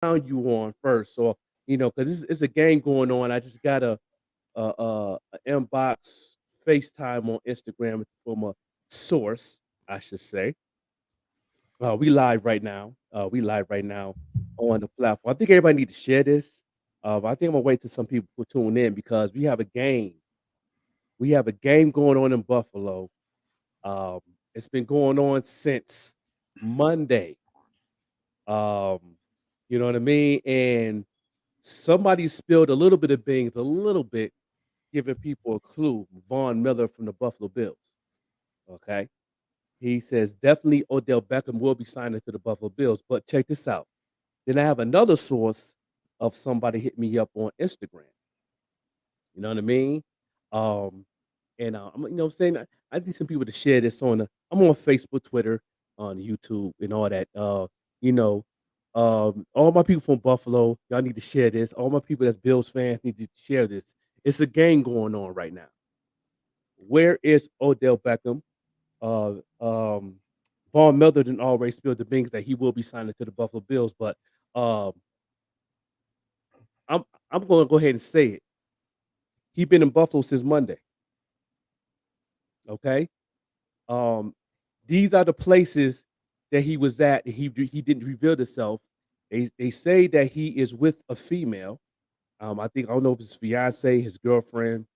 found you on first, so because it's a game going on. I just got a inbox FaceTime on Instagram from a source, I should say. We live right now. We live right now on the platform. I think everybody need to share this. I think I'm gonna wait till some people tune in because we have a game. We have a game going on in Buffalo. Um, it's been going on since Monday. Um, you know what I mean? And somebody spilled a little bit of beans, a little bit, giving people a clue. Vaughn Miller from the Buffalo Bills. Okay. He says definitely Odell Beckham will be signing to the Buffalo Bills. But check this out. Then I have another source of somebody hit me up on Instagram. You know what I mean? Um, and I'm, what I'm saying, I need some people to share this on. I'm on Facebook, Twitter, on YouTube, and all that. You know, all my people from Buffalo, y'all need to share this. All my people that's Bills fans need to share this. It's a game going on right now. Where is Odell Beckham? Uh, um, Von Miller didn't already spilled the beans that he will be signing to the Buffalo Bills, but um, I'm I'm going to go ahead and say it. He been in Buffalo since Monday. Okay, um, these are the places that he was at. And he didn't reveal himself. They say that he is with a female. I don't know if it's fiance, his girlfriend,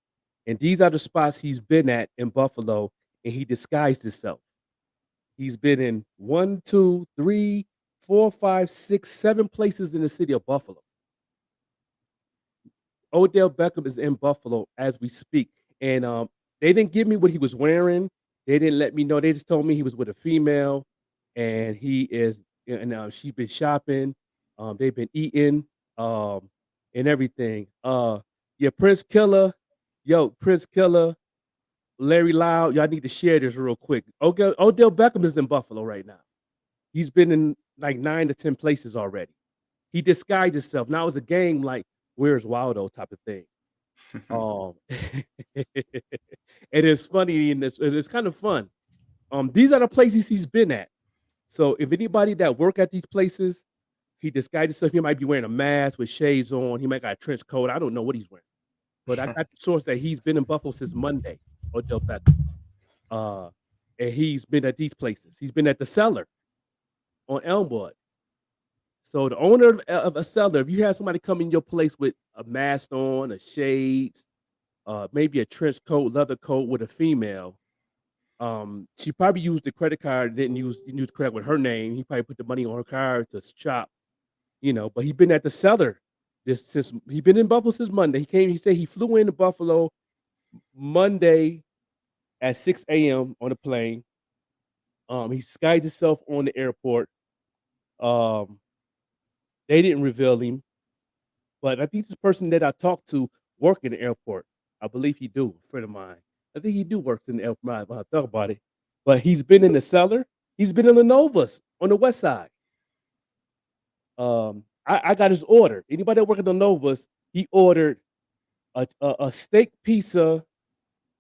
and these are the spots he's been at in Buffalo, and he disguised himself. He's been in one, two, three, four, five, six, seven places in the city of Buffalo. Odell Beckham is in Buffalo as we speak, and they didn't give me what he was wearing. They didn't let me know. They just told me he was with a female, and he is, and she's been shopping. They've been eating, um, and everything. Yeah, Prince Killer, Prince Killer, Larry Loud. Y'all need to share this real quick. Odell Beckham is in Buffalo right now. He's been in like 9 to 10 places already. He disguised himself. Now it's a game like Where's Waldo type of thing. Um, it is funny and it's kind of fun. These are the places he's been at. So if anybody that work at these places, he disguised himself. He might be wearing a mask with shades on. He might got a trench coat. I don't know what he's wearing, but I got the source that he's been in Buffalo since Monday. Odell Beckham. Uh, and he's been at these places. He's been at the Cellar on Elmwood. So the owner of a cellar, if you have somebody come in your place with a mask on, a shades, maybe a trench coat, leather coat with a female, she probably used the credit card, didn't use credit with her name. He probably put the money on her card to shop, but he been at the cellar this since he been in Buffalo since Monday. He said he flew into Buffalo Monday at 6 a.m. on a plane. He disguised himself on the airport. Um, they didn't reveal him. But I think this person that I talked to work in the airport. I believe he do, a friend of mine. I think he do works in the airport when I thought about it. But he's been in the cellar. He's been in the Novas on the west side. I got his order. Anybody that work at the Novas, he ordered a steak pizza,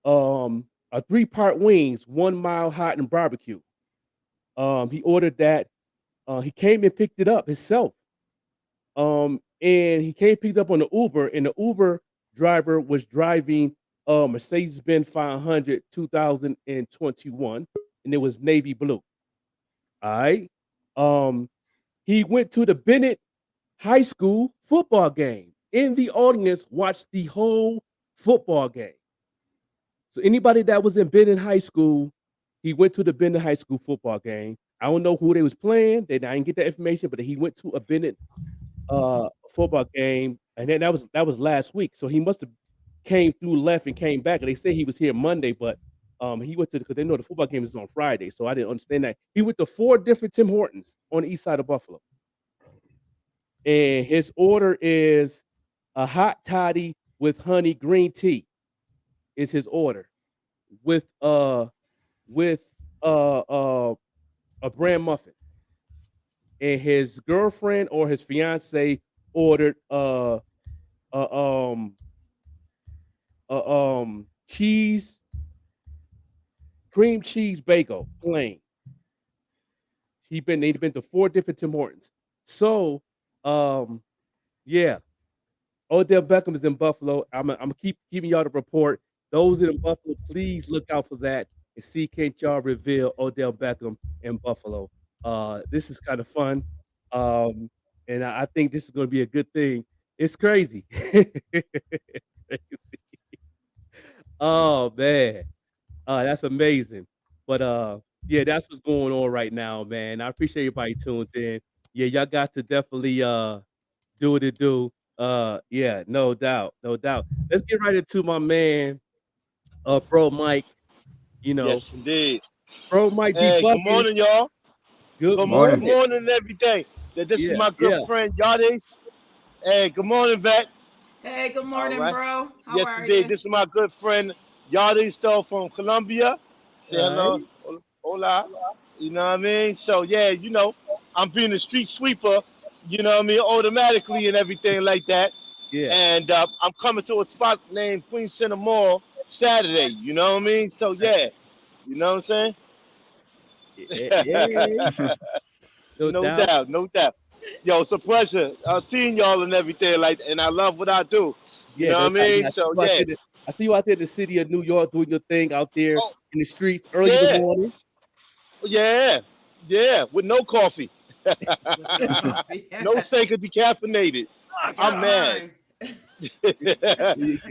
a 3-part wings, 1 mile hot and barbecue. He ordered that. He came and picked it up himself. And he came picked up on the Uber, and the Uber driver was driving a Mercedes-Benz 500 2021, and it was navy blue. All right. Um, he went to the Bennett High School football game. In the audience, watched the whole football game. So anybody that was in Bennett High School, he went to the Bennett High School football game. I don't know who they was playing. I didn't get that information, but he went to a Bennett football game, and then that was last week. So he must have came through, left, and came back. And they say he was here Monday, but he went to because they know the football game is on Friday. So I didn't understand that. He went to 4 different Tim Hortons on the east side of Buffalo, and his order is a hot toddy with honey green tea. Is his order with with uh uh a bran muffin, and his girlfriend or his fiance ordered uh um cheese, cream cheese bagel, plain. They've been to 4 different Tim Hortons. So Um, yeah. Odell Beckham is in Buffalo. I'm keep giving y'all the report. Those in Buffalo, please look out for that and see can't y'all reveal Odell Beckham in Buffalo. This is kind of fun. Um, and I think this is gonna be a good thing. It's crazy. Crazy. Oh man. That's amazing. But yeah, that's what's going on right now, man. I appreciate everybody tuned in. Yeah, y'all got to definitely do what it do. Yeah, no doubt, no doubt. Let's get right into my man, bro Mike. You know, Yes, indeed. bro Mike be Hey, good bucking. morning, y'all. Good Good Morning. morning. morning and everything. This is Yeah, my good yeah. friend Yardis. Hey, good morning, Vet. Hey, good All morning, right. bro. How Yes, are indeed. you? This is my good friend Yardis, though, from Colombia. Say All right. hello. Hola. You know what I mean? So, yeah, I'm being a street sweeper, automatically and everything like that. Yeah. And I'm coming to a spot named Queen Center Mall Saturday. You know what I mean? So, Uh, yeah. You know what I'm yeah. saying? No No doubt. doubt, no doubt. Yo, it's a pleasure seeing y'all and everything. Like, and I love what I do. You Yeah, know no what I doubt. mean? Yeah, So yeah. I see you out there in the city of New York doing your thing out there Oh in the streets early in the yeah, morning. yeah, yeah. With no coffee, With no coffee. no Sanka decaffeinated. I'm Sharp mad. mind.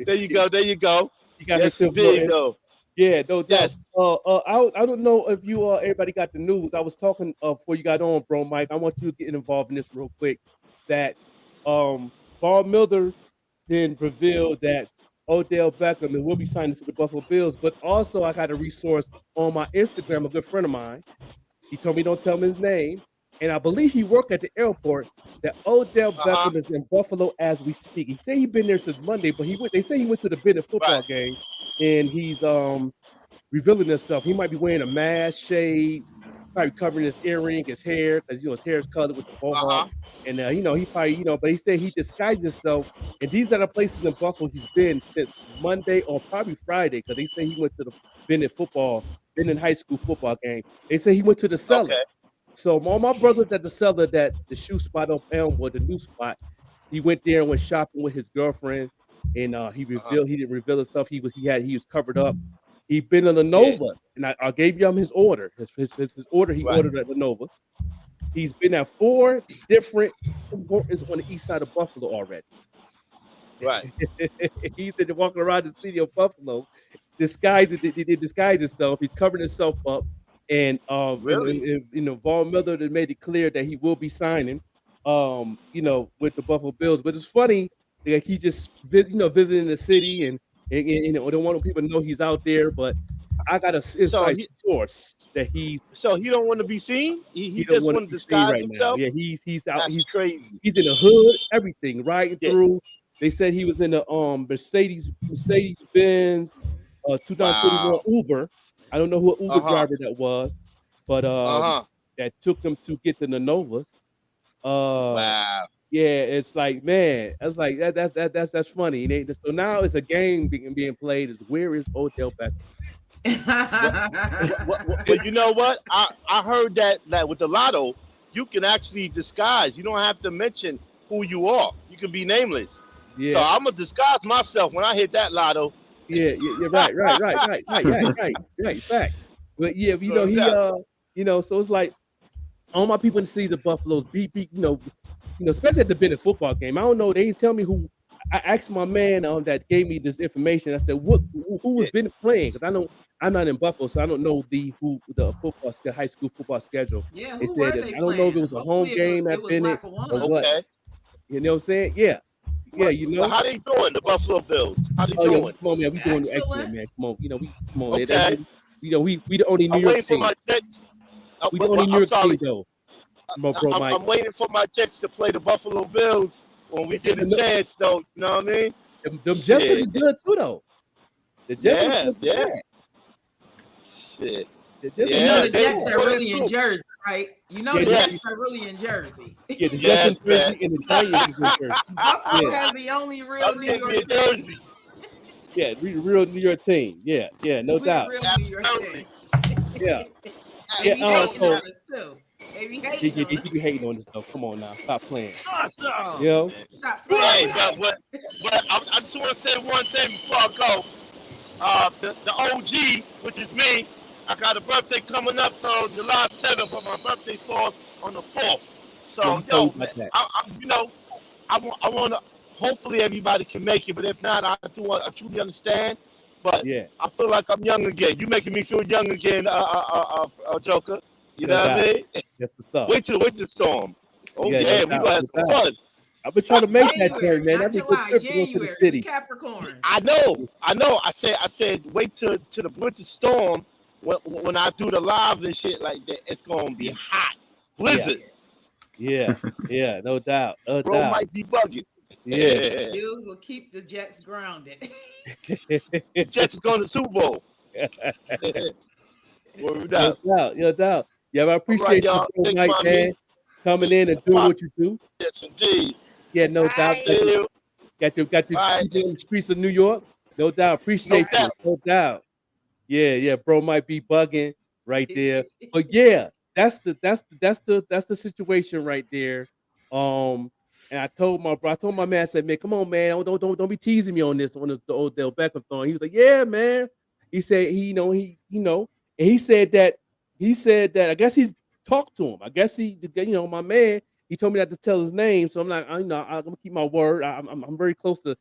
There you go. There you go. You got her Yes, to blow. indeed, though. Yeah, no doubt. Yes. I don't know if you everybody got the news. I was talking before you got on, bro, Mike. I want you to get involved in this real quick. That Von Miller then revealed that Odell Beckham and will be signing to the Buffalo Bills. But also, I got a resource on my Instagram. A good friend of mine. He told me don't tell him his name, and I believe he worked at the airport. That Odell Uh huh. Beckham is in Buffalo as we speak. He said he's been there since Monday, but he went. They say he went to the Bennett Right. football game, and he's revealing himself. He might be wearing a mask, shades, probably covering his earring, his hair, because his hair is colored with the Uh mohawk. huh. And he probably, but he said he disguised himself. And these are the places in Buffalo he's been since Monday or probably Friday, because they say he went to the Bennett High School football game. They say he went to the cellar. Okay. So all my brothers at the cellar, that the shoe spot up Elmwood, the new spot, he went there and went shopping with his girlfriend, and Uh huh. he didn't reveal himself. He was covered up. He been in Yeah. Lenovo, and I gave him his order. His order he Right. ordered at Lenovo. He's been at 4 different Tim Hortons on the east side of Buffalo already. Right. He's been walking around the city of Buffalo, disguised himself. He's covering himself up, and Really? Von Miller had made it clear that he will be signing, with the Buffalo Bills. But it's funny, like he just visiting the city, and don't want people to know he's out there. But I got an So inside he source that he don't want to be seen. He he don't just want to want to be seen disguise right now. himself. Yeah, he's out. That's crazy. He's in the hood, everything, riding Yeah. through. They said he was in the Mercedes Benz 2021 Wow. Uber. I don't know who Uh Uber huh. driver that was, but Uh huh. that took them to get to the Novas. Uh Wow. yeah, it's like, man, that's like that's funny. So now it's a game being played. Is where is Odell Beckham? Well, well, you know what? I heard that with the lotto, you can actually disguise. You don't have to mention who you are. You can be nameless. So Yeah, I'm gonna disguise myself when I hit that lotto. yeah, right, fact. But yeah, No doubt. so it's like all my people in the cities of Buffalo's beat, especially at the Bennett football game. I don't know. They didn't tell me who. I asked my man that gave me this information. I said, who was Yeah. Bennett playing? Because I know I'm not in Buffalo, so I don't know the high school football schedule. Yeah, They who said were that they I don't know if playing? it was a home Hopefully game it at was Bennett or Lackawanna. what. Okay. You know what I'm saying? Yeah, yeah. How they doing? The Buffalo Bills. How they Oh yeah, doing? come on, man. We doing excellent, Excellent. man. Come on, we come on. Okay. We the only New I'm York waiting for team. my Jets. We the only New I'm York team sorry. though, bro, Mike. I'm waiting for my Jets to play the Buffalo Bills when we get a And chance, though. You know what I mean? them Jets Shit. looking good too, though. The Jets ain't Yeah. doing too Yeah. bad. Shit. The Jets You ain't know Yeah. doing the too They Jets bad. are one and really in two. Jersey, right? You know Yeah, the Jets Yes. are really in Jersey. yeah, the Jets in Yes, man. Jersey and the Giants is in Jersey. Buffalo Yeah, has the only Y'all real New can't be York in team. Jersey. yeah, real New York team. Yeah, yeah, no We the doubt. real New York Absolutely. team. Yeah, They yeah. be hating Absolutely. on us too. They be You, hating you, on you us. be hating on this stuff. Come on now, stop playing. You Awesome. know? Stop Hey, playing. but I just want to say one thing before I go. The OG, which is me, I got a birthday coming up on July 7th, but my birthday falls on the 4th. Yeah, So, you told yo, me man, about that. I want to, hopefully everybody can make it, but if not, I truly understand. But Yeah, I feel like I'm young again. You making me feel young again, Joker. You no know what I doubt. mean? That's what's up. Wait till storm. Oh, Yeah, no yeah, we doubt, going to have no some doubt. fun. I've been trying to make that turn, January, man. not That'd be a good July. trip to go to the January. We city. Capricorns. I know. I said, wait till the winter storm when I do the live and shit like that. It's gonna be Yeah, hot, yeah, blizzard. yeah, yeah. No doubt, no Bro doubt. might be bugging. Yeah. The Bills will keep the Jets grounded. Jets is going to the Super Bowl. Word No up. doubt, no doubt. Yeah, but I All right, appreciate you, y'all. bro, Thanks, Mike, man, mommy. coming in and doing what Pops. you do. Yes, indeed. Yeah, no doubt. Bye. See you. Got your All right. people in the streets of New York. No doubt. No Appreciate you. doubt. No doubt. Yeah, yeah, bro might be bugging right there. But yeah, that's the situation right there. And I told my man, I said, man, come on, man, don't be teasing me on the Odell Beckham thing. He was like, yeah, man. He said and he said that I guess he's talked to him. I guess my man, he told me not to tell his name. So I'm like, I'm gonna keep my word. I'm very close to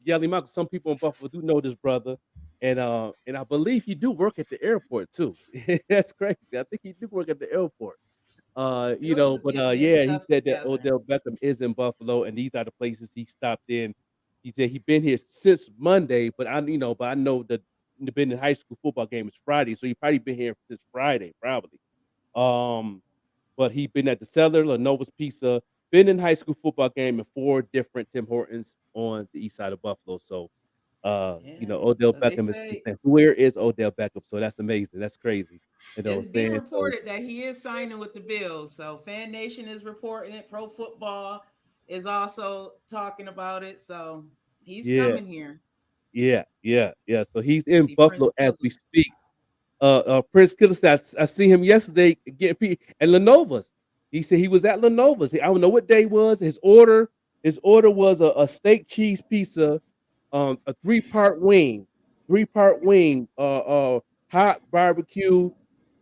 yell him out 'cause some people in Buffalo do know this brother. And I believe he do work at the airport too. That's crazy. I think he do work at the airport. Bills is But getting their yeah, he stuff said that together. Odell Beckham is in Buffalo, and these are the places he stopped in. He said he been here since Monday, but I know that the been in high school football game is Friday, so he probably been here since Friday, probably. Um, but he been at the Cellar, Lenovo's Pizza, been in high school football game in 4 different Tim Hortons on the east side of Buffalo. So Yeah. Odell So they Beckham is say saying, "Where is Odell Beckham?" So that's amazing. That's crazy. You know it's what I'm being saying? So reported that he is signing with the Bills. So Fan Nation is reporting it. Pro Football is also talking about it. So he's yeah, coming here. yeah, yeah, yeah. So he's I in see Prince Buffalo as we Philip. speak. Prince Killer said, I see him yesterday getting and Lenovo's. He said he was at Lenovo's. I don't know what day was. His order was a steak cheese pizza, a three-part wing, hot barbecue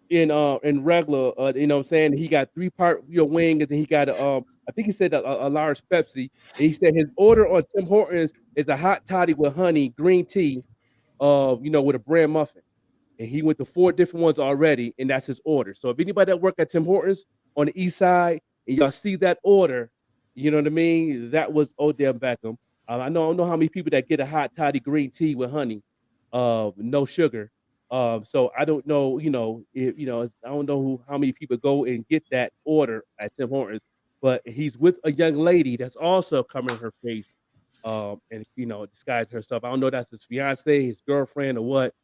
in regular. You know what I'm saying? He got three-part wings, and he got I think he said a large Pepsi. And he said his order on Tim Hortons is a hot toddy with honey, green tea, with a bran muffin, and he went to 4 different ones already, and that's his order. So if anybody that work at Tim Hortons on the east side and y'all see that order, you know what I mean? That was Odell Beckham. I don't know how many people that get a hot toddy green tea with honey, no sugar. So I don't know, if, I don't know how many people go and get that order at Tim Hortons, but he's with a young lady that's also covering her face, and disguised herself. I don't know if that's his fiance, his girlfriend, or what.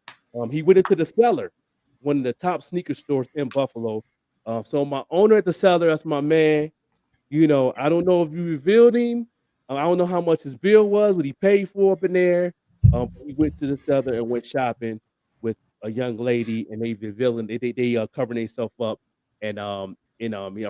He went into the Cellar, one of the top sneaker stores in Buffalo. So my owner at the Cellar, that's my man. I don't know if you revealed him. I don't know how much his bill was, what he paid for up in there. He went to the Cellar and went shopping with a young lady, and they revealing they covering themselves up, I'm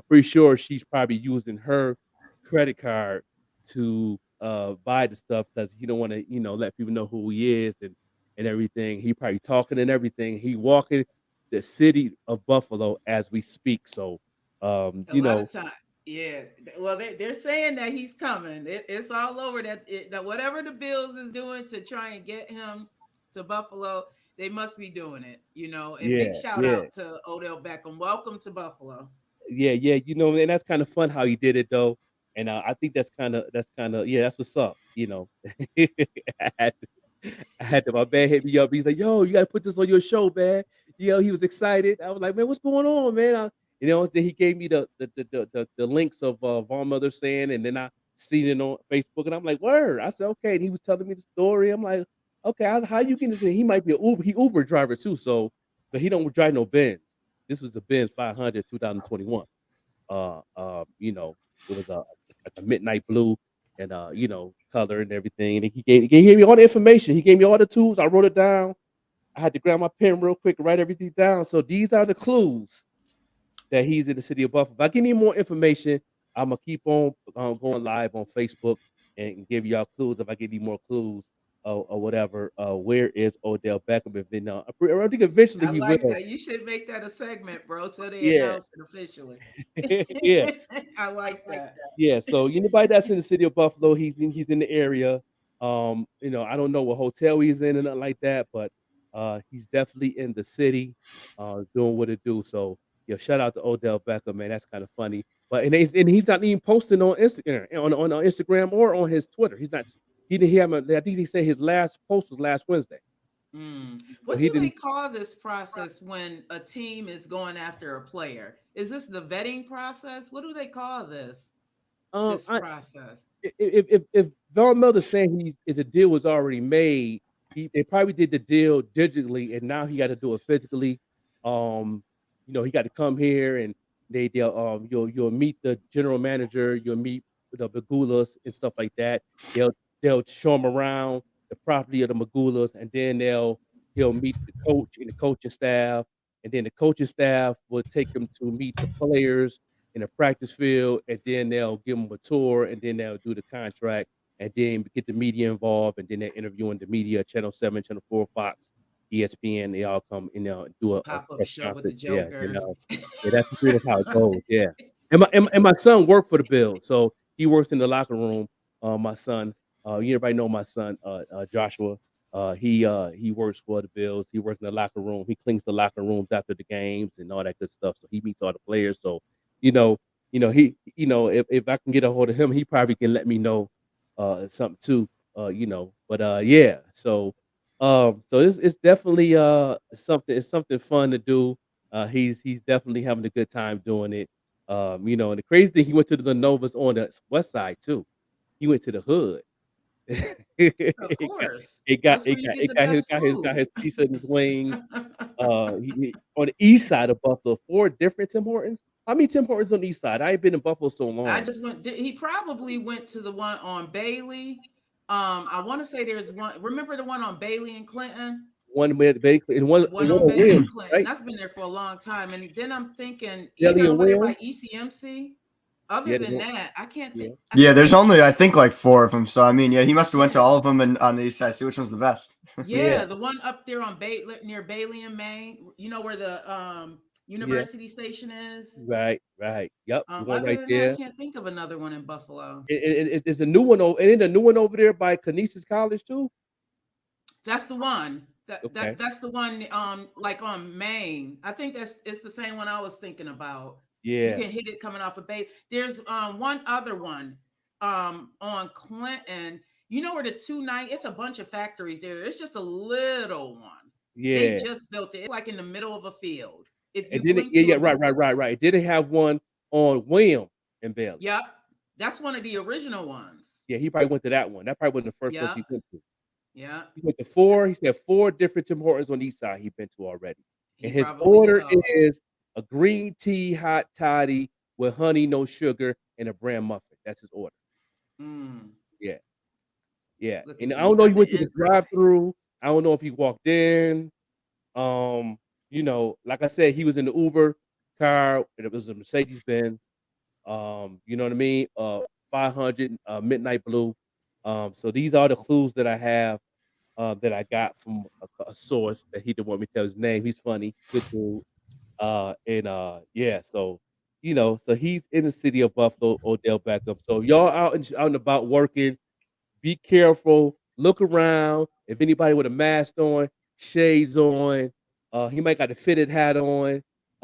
pretty sure she's probably using her credit card to buy the stuff because he don't want to let people know who he is and everything. He probably talking and everything. He walking the city of Buffalo as we speak. So um, A you lot know, of time. Yeah. Well, they're saying that he's coming. It's all over that whatever the Bills is doing to try and get him to Buffalo, they must be doing it, And big yeah, shout yeah. out to Odell Beckham. Welcome to Buffalo. Yeah, yeah, and that's kind of fun how he did it though, and I think that's kind of yeah, that's what's up. I had my man hit me up. He's like, "Yo, you got to put this on your show, man." He was excited. I was like, "Man, what's going on, man?" Then he gave me the links of Von Mother saying, and then I seen it on Facebook, and I'm like, "Word!" I said, "Okay," and he was telling me the story. I'm like, "Okay, how you getting this?" He might be an Uber driver too, so but he don't drive no Benz. This was the Benz 500 2021. It was like a midnight blue and color and everything. And he gave me all the information. He gave me all the tools. I wrote it down. I had to grab my pen real quick and write everything down. So these are the clues that he's in the city of Buffalo. If I get any more information, Imma keep on going live on Facebook and give y'all clues if I get any more clues or whatever. Where is Odell Beckham? If I think eventually I he like will. that. You should make that a segment, bro, till they Yeah, announce it officially. yeah. I like that. Yeah, so anybody that's in the city of Buffalo, he's in the area. I don't know what hotel he's in and nothing like that, but he's definitely in the city, doing what it do. So yeah, shout out to Odell Beckham, man. That's kind of funny. But he's not even posting on Instagram on Instagram or on his Twitter. He's not. He didn't. He haven't. I think he said his last post was last Wednesday. So What he do they didn't. call this process when a team is going after a player? Is this the vetting process? What do they call this? This I process? if Von Miller's saying the deal was already made, they probably did the deal digitally, and now he got to do it physically. Um, he got to come here, and you'll meet the general manager, you'll meet the Magulas and stuff like that. They'll show him around the property of the Magulas, and then he'll meet the coach and the coaching staff, and then the coaching staff will take him to meet the players in a practice field, and then they'll give them a tour, and then they'll do the contract, and then get the media involved, and then they're interviewing the media, Channel 7, Channel 4, Fox, ESPN. They all come, do a Pop up press show with the conference. Yeah, Joker. yeah, that's pretty much how it goes. Yeah, and my son worked for the Bills, so he works in the locker room. My son, everybody know my son, Joshua. He works for the Bills. He works in the locker room. He cleans the locker rooms after the games and all that good stuff. So he meets all the players. So you know, if I can get a hold of him, he probably can let me know something too. But yeah. So it's definitely something fun to do. He's definitely having a good time doing it. And the crazy thing, he went to the Novas on the west side too. He went to the hood. Of it got course. it got That's where it you got get it the got his best got his got food. his pizza and his wings. On the east side of Buffalo, 4 different Tim Hortons. How many Tim Hortons on the east side? I ain't been in Buffalo so I long. just went. He probably went to the one on Bailey. I want to say there's one. Remember the one on Bailey and Clinton? One with basically and The one one on on Bailey and Williams, Clinton. right? That's been there for a long time. And then I'm thinking, even Deli and over there by Williams. ECMC. Other Yeah, than that, I can't yeah. think. I Yeah, can't there's think. only I think like four of them. So I mean, yeah, he must have went to Yeah, all of them and on the east side. See which one's the best. Yeah, yeah, the one up there on near Bailey and Maine. You know where the yeah. University Station is. Right, right. Yep, the one Other right than that, I there. can't think of another one in Buffalo. It's a new one over, and then a new one over there by Canisius College too. That's the one. Okay. That's the one like on Maine. I think it's the same one I was thinking about. You Yeah, can hit it coming off of Bay. There's one other one on Clinton. You know where the 290, it's a bunch of factories there. It's just a little one. They yeah. just built it. It's like in the middle of a field. If And you then blink, yeah, yeah, you'll right, miss right, it. right, right. Did they have one on William and Bailey? Yep. That's one of the original ones. Yeah, he probably went to that one. That probably wasn't the first ones Yep. he went to. Yep. He went to 4. He said 4 different Tim Hortons on the east side he been to already. And He his probably did order all. is a green tea hot toddy with honey, no sugar, and a bran muffin. That's his order. Mm, Yeah, yeah. look And at I you. You don't know he got the went to the info. drive-through. I don't know if he walked in. Um, like I said, he was in the Uber car, and it was a Mercedes Benz. You know what I mean? 500 midnight blue. So these are the clues that I have that I got from a source that he didn't want me to tell his name. He's funny, good dude. Yeah, so he's in the city of Buffalo, Odell Beckham. So y'all out and about working, be careful, look around. If anybody with a mask on, shades on, he might got a fitted hat on.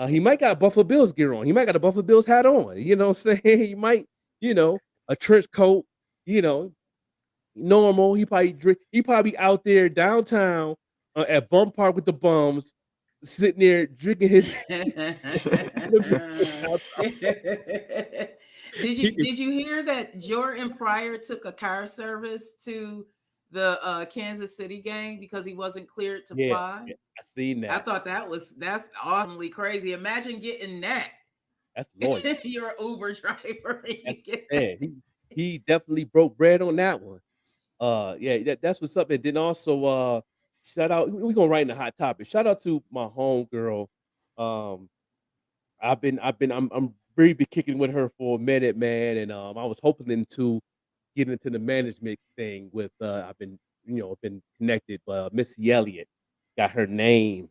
He might got Buffalo Bills gear on. He might got a Buffalo Bills hat on. You know what I'm saying? He might, a trench coat, you know, normal. He probably out there downtown at Bum Park with the bums, sitting there drinking his he Did you hear that Jordan Pryor took a car service to the Kansas City game because he wasn't cleared to yeah, fly? yeah, I seen I that. thought that's awesomely crazy. Imagine getting that. That's loyal. You're an Uber driver and That's you get that. man, he definitely broke bread on that one. Yeah, that's what's up. And then also, shout out. We gonna write in the hot topic. Shout out to my home girl, um, I'm really been kicking with her for a minute, man, and I was hoping to get into the management thing with I've been been connected, Missy Elliott got her name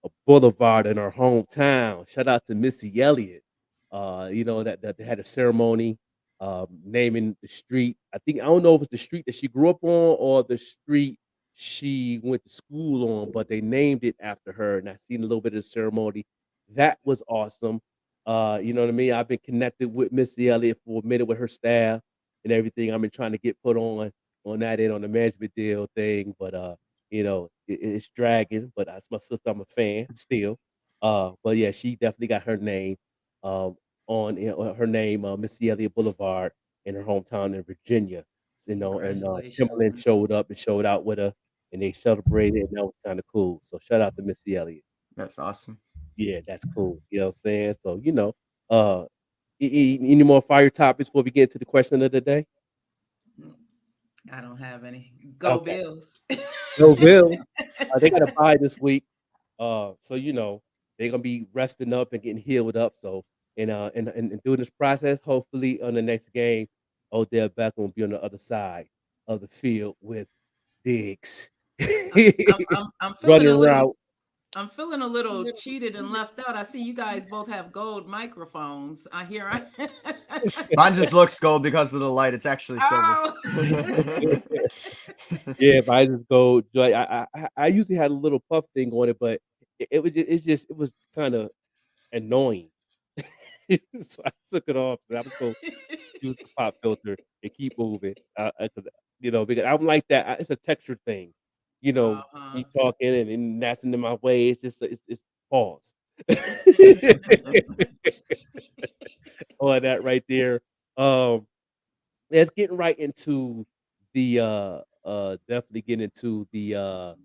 a boulevard in her hometown. Shout out to Missy Elliott. That they had a ceremony naming the street. I don't know if it's the street that she grew up on or the street she went to school on, but they named it after her. And I seen a little bit of the ceremony. That was awesome. You know what I mean? I've been connected with Missy Elliott for a minute with her staff and everything. I've been trying to get put on that end on the management deal thing, but it's dragging, but that's my sister. I'm a fan still. But yeah, she definitely got her name um, her name, Missy Elliott Boulevard in her hometown in Virginia. And Congratulations, Timberland man. showed up and showed out with her, and they celebrated, and that was kind of cool. So shout out to Missy Elliott. That's awesome. Yeah, that's cool. You know what I'm saying? So uh, any more fire topics before we get into the question of the day? Mm, I don't have any. Go Okay, Bills. no Bill. They got a bye this week. So they're gonna be resting up and getting healed up. So and doing this process, hopefully on the next game, Odell Beckham will be on the other side of the field with Diggs I'm feeling running a little route. I'm feeling a little cheated and left out. I see you guys both have gold microphones. I hear I Mine just looks gold because of the light. It's actually silver. Oh. Yeah, if I just go, like I usually had a little puff thing on it, but it was kind of annoying. So I took it off, and I was going use the pop filter and keep moving, 'cause, because I'm like that. It's a texture thing, Uh-huh. me talking and that's in my way. It's just it's pause. All of that right there. Um, let's get right into the definitely get into the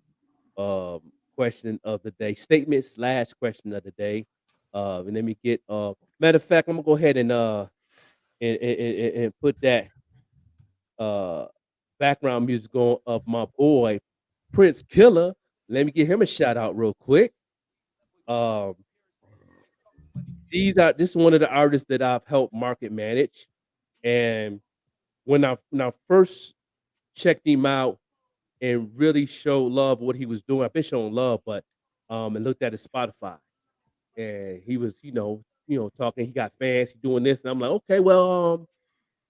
question of the day, statement/question of the day. And let me get matter of fact, I'm gonna go ahead and and put that uh background music on of my boy Prince Killer. Let me give him a shout out real quick. Um, this is one of the artists that I've helped market manage, and when I first checked him out and really showed love what he was doing, I've been showing love, but and looked at his Spotify, and he was talking. He got fans, he doing this, and I'm like, okay, well,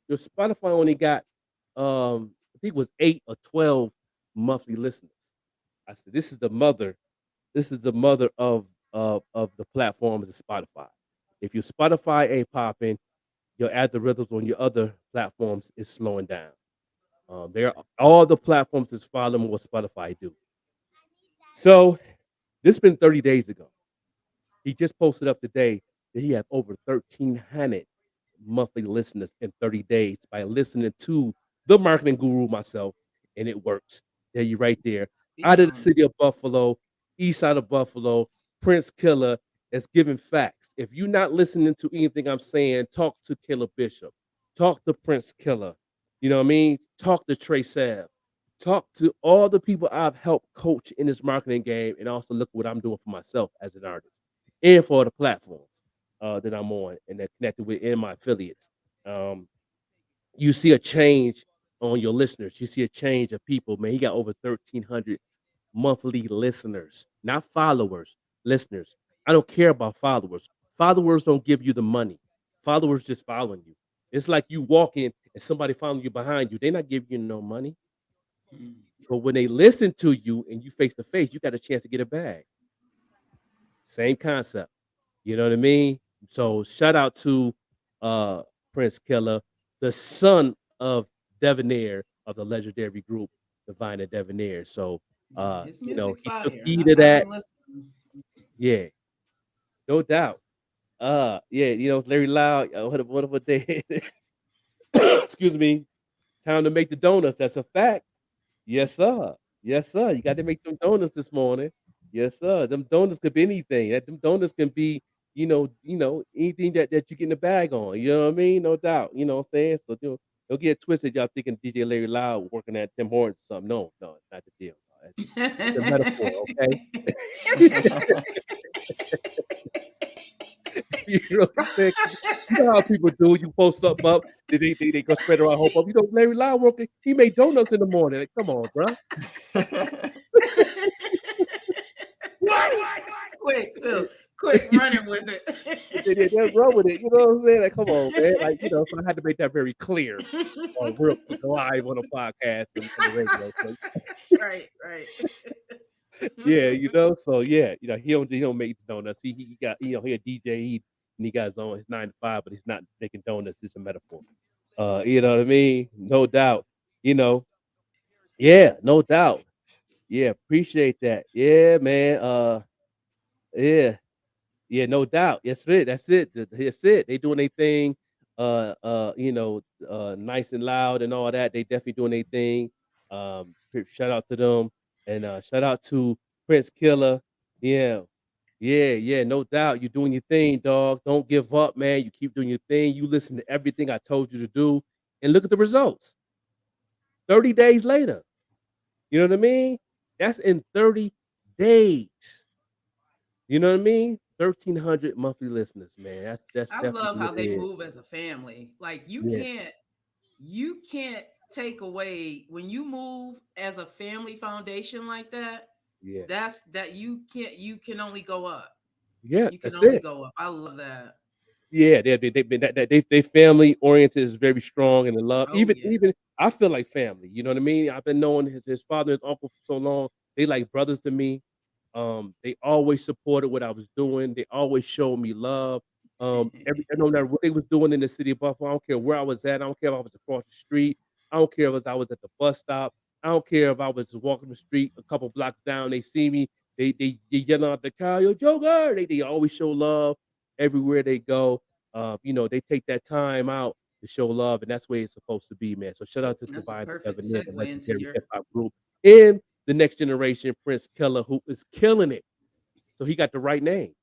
your Spotify only got I think it was 8 or 12 monthly listeners. I said, this is the mother. This is the mother of the platforms of Spotify. If your Spotify ain't popping, your algorithms on your other platforms is slowing down. There all the platforms is following what Spotify do. So this been 30 days ago. He just posted up today that he had over 1,300 monthly listeners in 30 days by listening to the marketing guru myself, and it works. There you right there. Speak Out of the on it. city of Buffalo, east side of Buffalo, Prince Killer is giving facts. If you're not listening to anything I'm saying, talk to Killer Bishop, talk to Prince Killer. You know what I mean? Talk to Trey Sav. Talk to all the people I've helped coach in this marketing game, and also look what I'm doing for myself as an artist and for the platforms that I'm on and that connected with in my affiliates. Um, you see a change on your listeners. You see a change of people. Man, he got over 1,300 monthly listeners, not followers, listeners. I don't care about followers. Followers don't give you the money. Followers just following you. It's like you walking and somebody following you behind you. They're not giving you no money. Mm. But when they listen to you and you face to face, you got a chance to get a bag. Same concept. You know what I mean? So shout out to uh Prince Killer, the son of Devonair of the legendary group Divine and Devonair. So Yeah, his music he took fire. heed of I've that. been listening. Yeah, no doubt. Yeah, Larry Loud, what they excuse me, time to make the donuts. That's a fact. Yes, sir. Yes, sir. You got to make them donuts this morning. Yes, sir. Them donuts could be anything. Them donuts can be, anything that you get in the bag on. You know what I mean? No doubt. You know what I'm saying? So don't get it twisted. Y'all thinking DJ Larry Loud working at Tim Hortons or something. No, no, it's not the deal. It's a metaphor, okay? You know what I'm saying? 'Cause you know how people do, you post something up, they go spread around whole up. You know, Larry Loudworker, he made donuts in the morning. Like, come on, bro. Quick too. Quick running with it. They just run with it, you know what I'm saying? Like, come on, man. Like, you know, so I had to make that very clear real quick live on a podcast and on the radio. So Right, right. yeah, you know, so yeah, he don't make donuts. He got he a DJ and he got his 9 to 5, but he's not making donuts. It's a metaphor. You know what I mean? No doubt. You know, yeah, no doubt. Yeah, appreciate that. Yeah, man. Yeah. Yeah, no doubt. That's it. That's it. That's it. They doing their thing. Nice and loud and all that. They definitely doing their thing. Shout out to them and shout out to Prince Killer. Yeah, yeah. No doubt. You're doing your thing, dog. Don't give up, man. You keep doing your thing. You listen to everything I told you to do, and look at the results. 30 days later. You know what I mean? That's in 30 days. You know what I mean? 1,300 monthly listeners, man. That's I definitely love how what it they is. move as a family. Like Yeah, you can't take away when you move as a family foundation like that. yeah, That's that you can only go up. yeah. You can That's only it. go up. I love that. Yeah, they've been they family oriented is very strong and the love. Oh yeah. Even I feel like family. You know what I mean? I've been knowing his father, his uncle for so long. They like brothers to me. They always supported what I was doing. They always showed me love. No matter what they was doing in the city of Buffalo, I don't care where I was at. I don't care if I was across the street. I don't care if I was at the bus stop. I don't care if I was walking the street a couple blocks down. They see me. They yelling out the car, "Yo, Joker!" They always show love everywhere they go. They take that time out to show love, and that's where it's supposed to be, man. So shout out to That's a Divine perfect Debonair, the segue into legendary your hip hop group, and the next generation, Prince Keller, who is killing it. So he got the right name,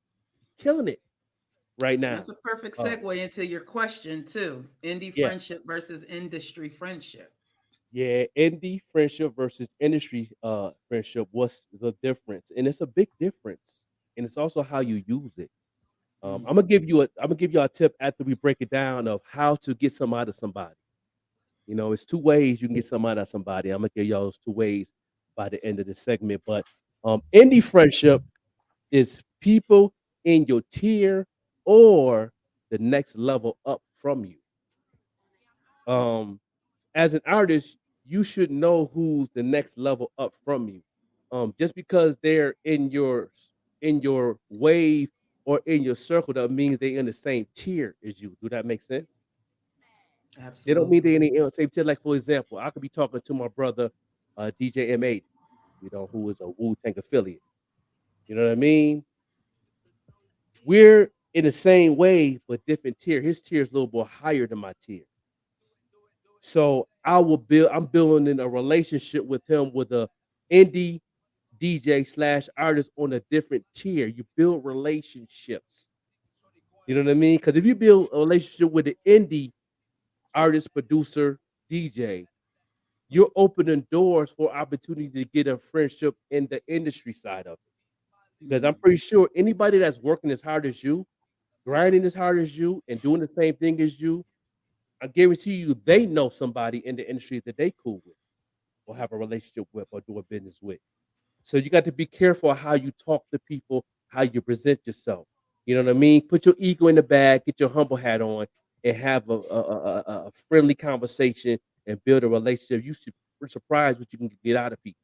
killing it right now. that's a perfect Uh, segue into your question too. Indie yeah, friendship versus industry friendship. yeah. Indie friendship versus industry friendship. What's the difference? And it's a big difference, and it's also how you use it. I'm gonna Hmm. give you a tip after we break it down of how to get some out of somebody. It's two ways you can get some out of somebody. I'm gonna give y'all those two ways by the end of the segment. But indie friendship is people in your tier or the next level up from you. Um, as an artist, you should know who's the next level up from you. Just because they're in your wave or in your circle, that means they're in the same tier as you. Do that make sense? They don't mean Absolutely. they in the same tier. Like for example, I could be talking to my brother, DJ M80, who is a Wu Tang affiliate. You know what I mean? We're in the same way, but different tier. His tier is a little more higher than my tier. So I'm building in a relationship with him with a indie DJ/artist on a different tier. You build relationships. You know what I mean? Because if you build a relationship with an indie artist, producer, DJ, you're opening doors for opportunity to get a friendship in the industry side of it. Because I'm Hmm. pretty sure anybody that's working as hard as you, grinding as hard as you, and doing the same thing as you, I guarantee you they know somebody in the industry that they cool with or have a relationship with or do a business with. So you got to be careful how you talk to people, how you present yourself. You know what I mean? Put your ego in the bag, get your humble hat on, and have a friendly conversation and build a relationship. You should be surprised what you can get out of people.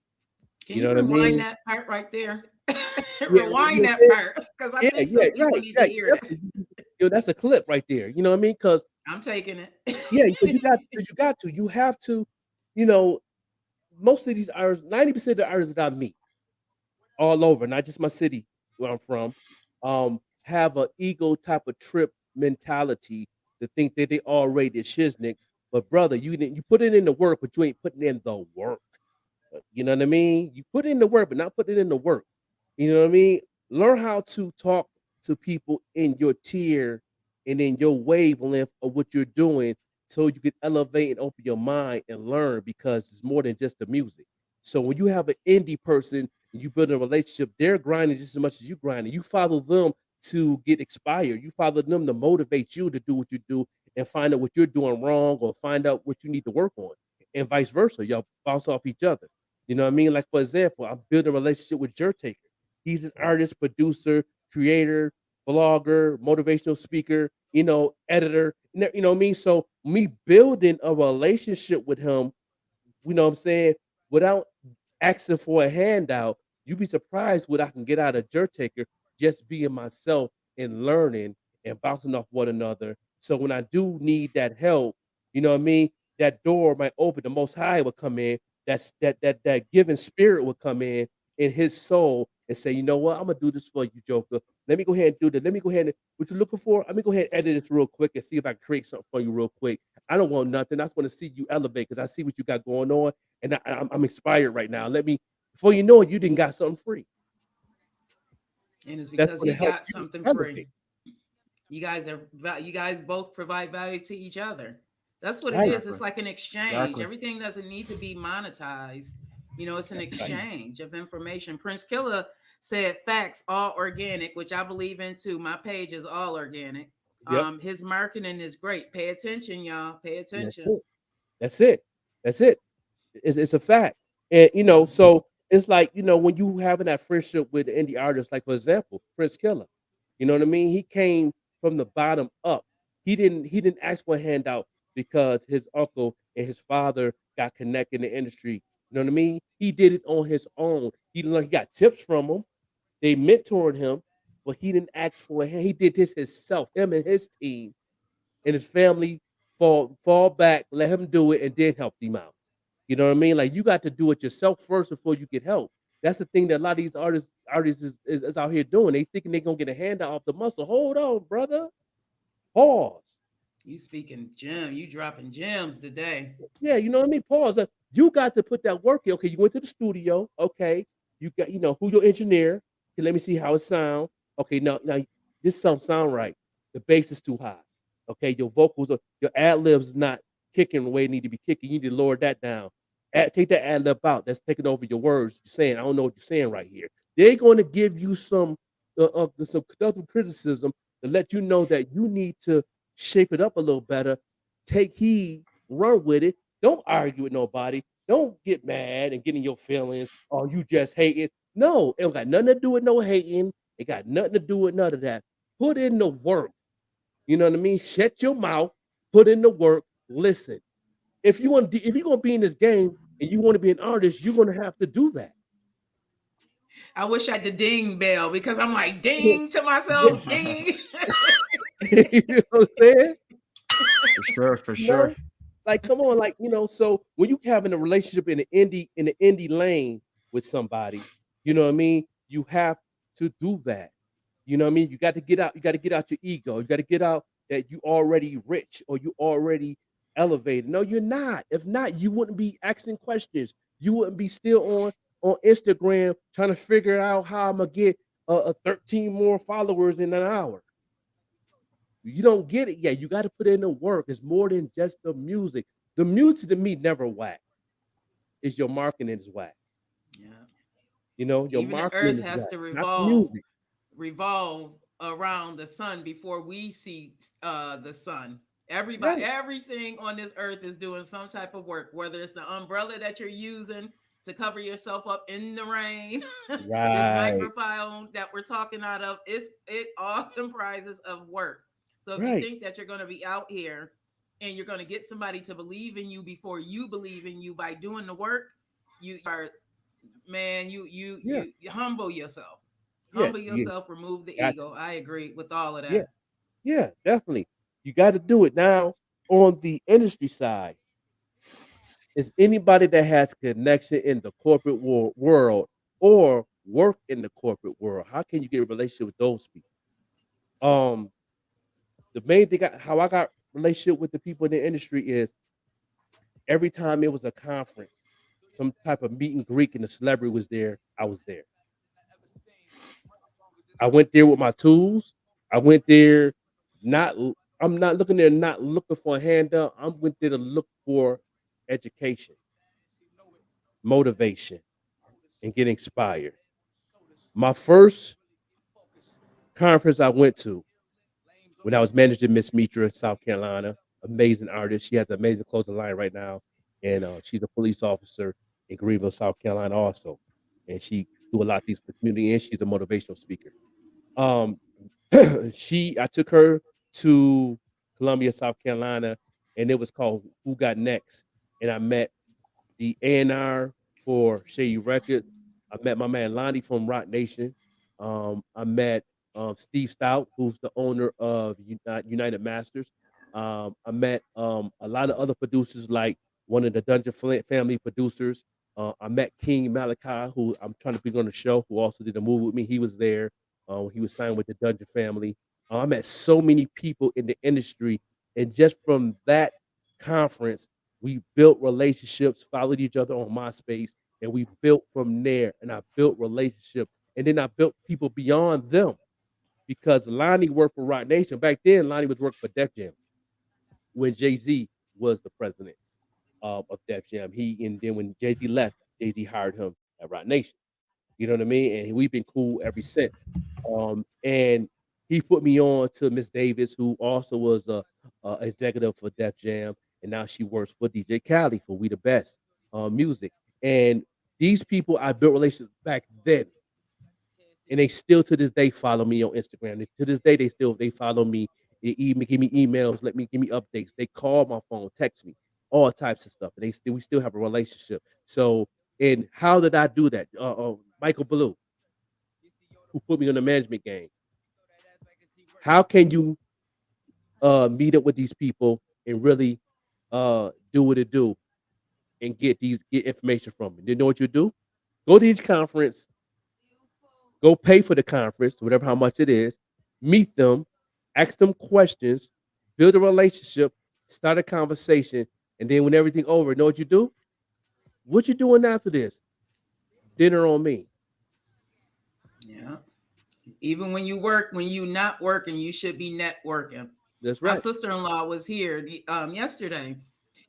Can You know you what I rewind mean? that part right there? Yeah, you Rewind know that what part because I I'm think saying? Yeah, some yeah, people right, need to right. hear that. That's a clip right there. You know what I mean? Because I'm taking yeah, because it. you have to, you know, most of these artists, 90% of the artists that I meet all over, not just my city where I'm from, have a ego type of trip mentality to think that they already the shiznicks. But brother, you put it in the work, but you ain't putting in the work. You know what I mean? You put in the work, but not putting in the work. You know what I mean? Learn how to talk to people in your tier and in your wavelength of what you're doing so you can elevate and open your mind and learn because it's more than just the music. So when you have an indie person and you build a relationship, they're grinding just as much as you grinding. You follow them to get expired. You follow them to motivate you to do what you do and find out what you're doing wrong or find out what you need to work on, and vice versa. Y'all bounce off each other. You know what I mean? Like for example, I'm building a relationship with Jertaker. He's an artist, producer, creator, blogger, motivational speaker, editor. You know what I mean? So me building a relationship with him, you know what I'm saying, without asking for a handout, you'd be surprised what I can get out of Jerk Taker just being myself and learning and bouncing off one another. So when I do need that help, you know what I mean, that door might open. The Most High would come in. That giving spirit would come in his soul and say, you know what, I'm gonna do this for you, Joker. Let me go ahead and do this. Let me go ahead and what you're looking for. Let me go ahead and edit this real quick and see if I can create something for you real quick. I don't want nothing. I just want to see you elevate because I see what you got going on, and I'm inspired right now. Let me, before you know it, you didn't got something free. And it's That's because going he to help got you something free. elevate. You guys both provide value to each other. That's what it Right, is. It's Exactly. like an exchange. Exactly. Everything doesn't need to be monetized. It's an right. exchange of information. Prince Killer said facts, all organic, which I believe in too. My page is all organic. Yep. His marketing is great. Pay attention, y'all. Pay And that's attention. it. That's it. That's it. It's a fact. And Mhm. so it's like, when you having that friendship with the indie artists, like for example, Prince Killer, you know what I mean? He came from the bottom up. He didn't ask for a handout because his uncle and his father got connected in the industry. You know what I mean? He did it on his own. He got tips from them. They mentored him, but he didn't ask for a hand. He did this himself, him and his team and his family fall back, let him do it, and then help him out. You know what I mean? Like you got to do it yourself first before you get help. That's the thing that a lot of these artists is out here doing. They thinking they're gonna get a handout off the muscle. Hold on, brother. Pause. You speaking gem. You dropping gems today. Yeah, you know what I mean? Pause. You got to put that work in. Okay, you went to the studio. Okay, you got who your engineer. Okay, let me see how it sound. Okay, now this sound right. The bass is too high. Okay, your vocals, your ad libs is not kicking the way it need to be kicking. You need to lower that down. Take that ad lib out. That's taking over your words. You're saying I don't know what you're saying right here. They're going to give you some constructive criticism to let you know that you need to shape it up a little better. Take heed, run with it. Don't argue with nobody. Don't get mad and get in your feelings. Oh, you just hating. No, it don't got nothing to do with no hating. It got nothing to do with none of that. Put in the work. You know what I mean? Shut your mouth. Put in the work. Listen. If you're gonna be in this game and you want to be an artist, you're gonna have to do that. I wish I had the ding bell because I'm like ding to Yeah. myself, ding. You know what I'm saying? For sure. For You sure. know? Like, come on, like, so when you having a relationship in the indie lane with somebody, you know what I mean? You have to do that. You know what I mean? You got to get out your ego. You got to get out that you already rich or you already elevated. No, you're not. If not, you wouldn't be asking questions. You wouldn't be still on Instagram trying to figure out how I'm gonna get a 13 more followers in an hour. You don't get it yet. You got to put in the work. It's more than just the music. The music to me never whack. It's your marketing is whack. Yeah. Your Even the earth marketing is has whack, to not the music. revolve around the sun before we see the sun. Everybody, Right, everything on this earth is doing some type of work, whether it's the umbrella that you're using to cover yourself up in the rain, this right, microphone that we're talking out of, it all comprises of work. So if you right. think that you're going to be out here and you're going to get somebody to believe in you before you believe in you by doing the work, you are, man, Yeah, you humble yourself. yeah, Humble yeah. yourself, remove the Got to. ego. I agree with all of Yeah, that. yeah, definitely. You got to do it now. On the industry side, is anybody that has connection in the corporate world or work in the corporate world? How can you get a relationship with those people? Um, the main thing, how I got relationship with the people in the industry is every time it was a conference, some type of meet and greet, and the celebrity was there, I was there. I went there with my tools. I went there not. I'm not looking there, not looking for a handout. I went there to look for education. motivation and get inspired. My first conference I went to when I was managing Miss Mitra in South Carolina, amazing artist. She has an amazing clothing line right now, and she's a police officer in Greenville, South Carolina, also. And she do a lot of things for the community, and she's a motivational speaker. Um, I took her to Columbia, South Carolina, and it was called Who Got Next, and I met the A&R for Shady Records. I met my man Lonnie from Rock Nation. I met Steve Stout, who's the owner of United Masters. I met a lot of other producers, like one of the Dungeon Family producers. I met King Malachi, who I'm trying to bring on the show, who also did a movie with me. He was there. He was signed with the Dungeon Family. I met so many people in the industry, and just from that conference, we built relationships, followed each other on MySpace, and we built from there. And I built relationships, and then I built people beyond them because Lonnie worked for Rock Nation. Back then, Lonnie was working for Def Jam when Jay-Z was the president of Def Jam. And then when Jay-Z left, Jay-Z hired him at Rock Nation. You know what I mean? And we've been cool ever since. And he put me on to Miss Davis, who also was a executive for Def Jam, and now she works for DJ Khaled for We the Best Music. And these people I built relationships back then, and they still to this day follow me on Instagram. And to this day, they follow me. They even give me emails, give me updates. They call my phone, text me, all types of stuff. And we still have a relationship. So, and how did I do that? Michael Blue, who put me on the management game. How can you meet up with these people and really do what it do and get information from them? You know what you do? Go to each conference, go pay for the conference, whatever how much it is, meet them, ask them questions, build a relationship, start a conversation, and then when everything over, know what you do? What you doing after this? Dinner on me. Yeah. Even when you not working, you should be networking. That's My right. sister-in-law was here yesterday,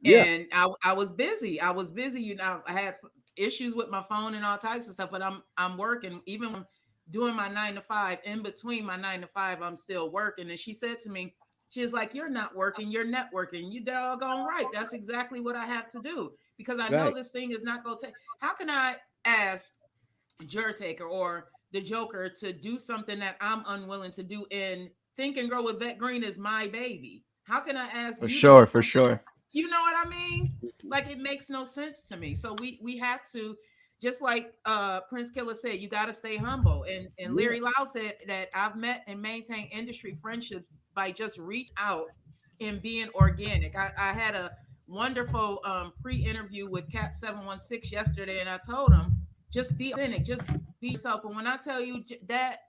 Yeah. and I was busy. I was busy. I had issues with my phone and all types of stuff, but I'm working. Even when I'm doing my 9 to 5, in between my 9 to 5, I'm still working. And she said to me, she was like, "You're not working, you're networking." You doggone right. That's exactly what I have to do because I know Right. this thing is not going to take. How can I ask Taker or the Joker to do something that I'm unwilling to do? And Think and Grow with Vet Green is my baby. How can I ask For you to do sure, for something that sure. you know what I mean? Like, it makes no sense to me. So we have to, just like Prince Killer said, you got to stay humble. And Yeah. Larry Lau said that I've met and maintained industry friendships by just reach out and being organic. I had a wonderful pre-interview with Cap 716 yesterday, and I told him just be authentic, just be yourself. And when I tell you that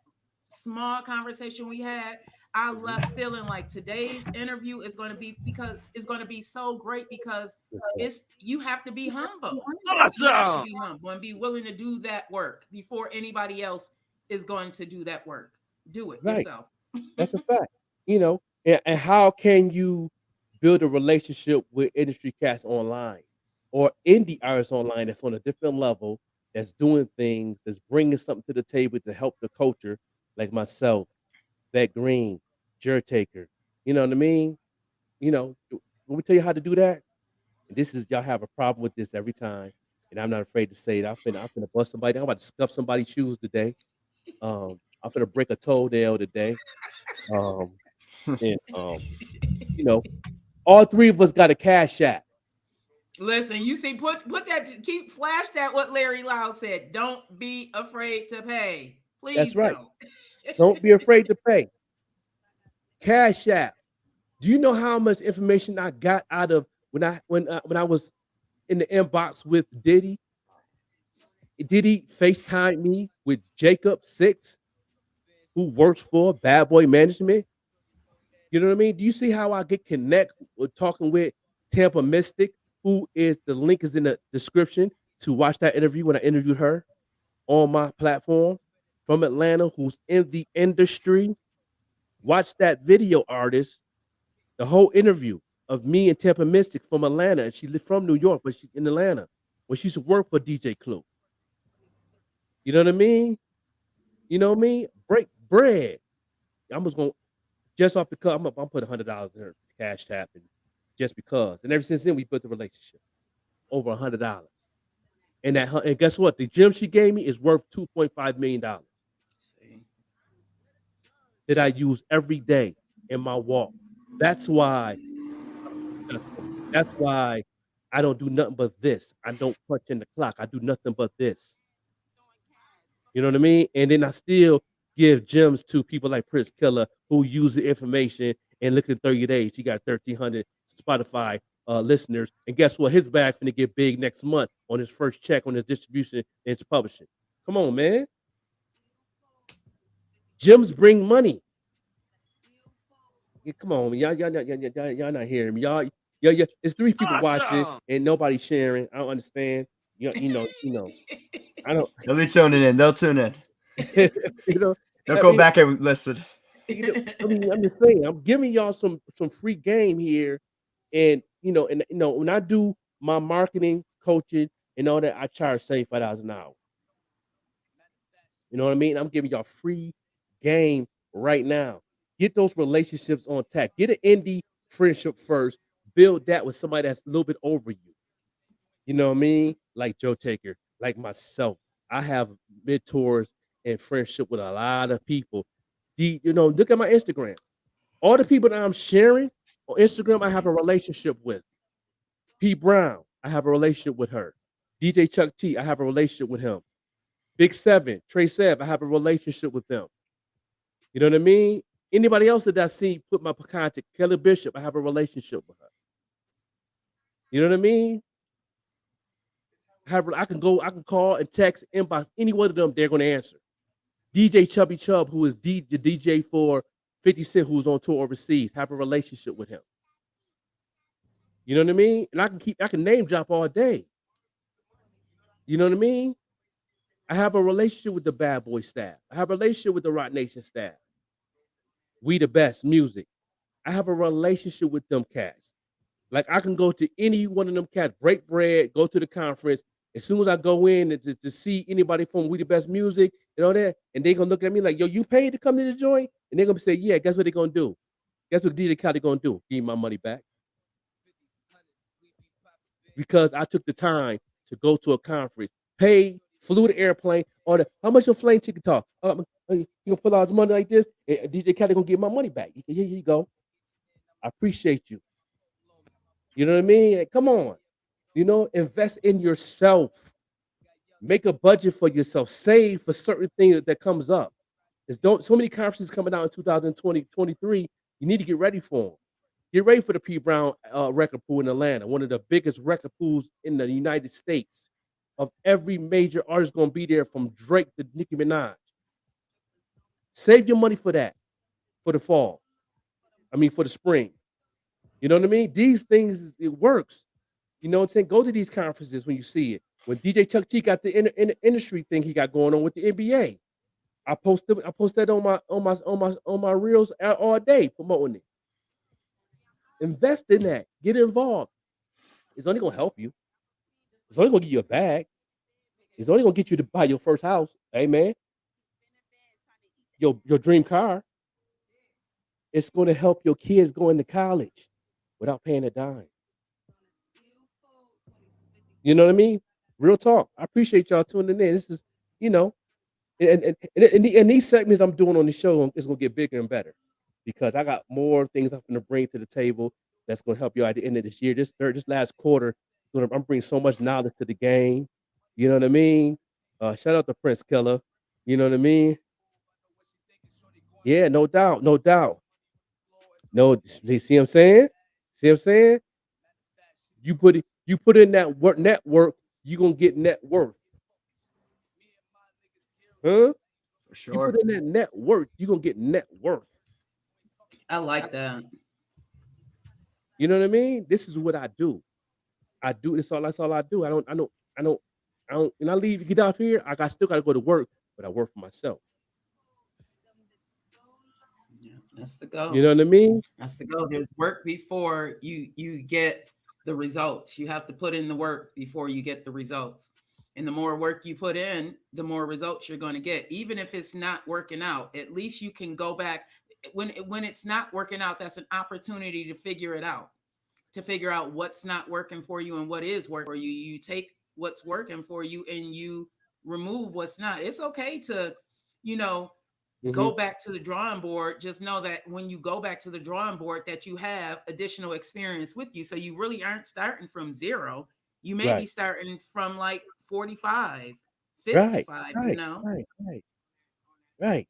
small conversation we had, I left feeling like today's interview is going to be because it's going to be so great because it's you have to be humble. You have to Awesome. be humble and be willing to do that work before anybody else is going to do that work. Do it Right. yourself. That's a fact. And how can you build a relationship with industry cats online or indie artists online that's on a different level, that's doing things, that's bringing something to the table to help the culture, like myself, Beck Green, Taker. You know what I mean? When we tell you how to do that, and this is y'all have a problem with this every time, and I'm not afraid to say it. I'm finna bust somebody. I'm about to scuff somebody's shoes today. I'm finna break a toenail today. Um, and all three of us got a cash app. Listen, you see, put that, keep flash that what Larry Loud said. Don't be afraid to pay. That's Please right. don't. Don't be afraid to pay. Cash app. Do you know how much information I got out of when I was in the inbox with Diddy? Diddy FaceTime me with Jacob 6, who works for Bad Boy Management. You know what I mean? Do you see how I get connect with talking with Tampa Mystic, who is the link is in the description to watch that interview when I interviewed her on my platform from Atlanta, who's in the industry. Watch that video, artist, the whole interview of me and Tampa Mystic from Atlanta. And she lived from New York, but she's in Atlanta when she used to work for DJ Clue. You know what I mean? You know what I mean? Break bread. I'm just gonna just off the cut. I'm put $100 in her cash tap, and just because. And ever since then, we built the relationship over $100. And guess what? The gym she gave me is worth $2.5 million See, that I use every day in my walk. That's why I'm successful. That's why I don't do nothing but this. I don't punch in the clock. I do nothing but this. You know what I mean? And then I still give gems to people like Prince Killer who use the information and look in 30 days. He got 1,300 Spotify listeners. And guess what? His bag finna get big next month on his first check on his distribution and his publishing. Come on, man. Gems bring money. Yeah, come on, y'all not hearing me. Yeah. It's three people watching awesome. and nobody sharing. I don't understand. You know. I don't. They'll be tuning in. They'll tune in. you know. They'll I go mean, back and listen. I mean, I'm just saying. I'm giving y'all some free game here, and when I do my marketing, coaching, and all that, I charge $75 an hour. You know what I mean? I'm giving y'all free game right now. Get those relationships on tap. Get an indie friendship first. Build that with somebody that's a little bit over you. You know what I mean? Like Joe Taker, like myself. I have mentors and friendship with a lot of people. Look at my Instagram. All the people that I'm sharing on Instagram, I have a relationship with. P. Brown, I have a relationship with her. DJ Chuck T, I have a relationship with him. Big Seven, Trey Sev, I have a relationship with them. You know what I mean? Anybody else that I see put my contact, Kelly Bishop, I have a relationship with her. You know what I mean? I can call and text, inbox any one of them, they're gonna answer. DJ Chubby Chubb, who is the DJ for 50 Cent, who's on tour overseas, have a relationship with him. You know what I mean? And I can name drop all day. You know what I mean? I have a relationship with the Bad Boy staff. I have a relationship with the Rock Nation staff. We the best music. I have a relationship with them cats. Like I can go to any one of them cats, break bread, go to the conference. As soon as I go in to see anybody from We the Best Music and all that, and they gonna look at me like, yo, you paid to come to the joint? And they're gonna say, yeah, guess what they gonna do? Guess what DJ Khaled gonna do? Give me my money back. Because I took the time to go to a conference, pay, flew the airplane, or how much your plane ticket cost? You gonna put all this money like this, and DJ Khaled gonna get my money back. Here you go. I appreciate you. You know what I mean? Come on. Invest in yourself. Make a budget for yourself. Save for certain things that comes up. There's so many conferences coming out in 2020, 23. You need to get ready for them. Get ready for the P. Brown record pool in Atlanta, one of the biggest record pools in the United States. Of every major artist going to be there, from Drake to Nicki Minaj. Save your money for that, for the fall. For the spring. You know what I mean? These things, it works. You know what I'm saying? Go to these conferences when you see it. When DJ Chuck T got the industry thing he got going on with the NBA, I post that on my reels all day promoting it. Invest in that. Get involved. It's only gonna help you. It's only gonna give you a bag. It's only gonna get you to buy your first house. Hey man, your dream car. It's gonna help your kids go into college without paying a dime. You know what I mean? Real talk. I appreciate y'all tuning in. This is, you know, and these segments I'm doing on the show is gonna get bigger and better because I got more things I'm gonna bring to the table that's gonna help you at the end of this year. This last quarter, I'm bringing so much knowledge to the game. You know what I mean? Shout out to Prince Killer. You know what I mean? Yeah, no doubt, no doubt. No, you see what I'm saying? See what I'm saying? You put in that network, you gonna get net worth. Huh? For You sure. put in that net worth, you gonna get net worth. I like that. You know what I mean? This is what I do. I do this all. That's all I do. I don't. And I leave, get off here. Still gotta go to work, but I work for myself. Yeah, that's the You goal. know what I mean? That's the goal. There's work before you get the results. You have to put in the work before you get the results. And the more work you put in, the more results you're going to get. Even if it's not working out, at least you can go back when it's not working out. That's an opportunity to figure it out, to figure out what's not working for you and what is working for you. You take what's working for you and you remove what's not. It's okay to, you know, Mhm. go back to the drawing board. Just know that when you go back to the drawing board that you have additional experience with you, so you really aren't starting from zero. You may be Right. starting from like 45, Right. 55, you Right. know. Right. Right. Right.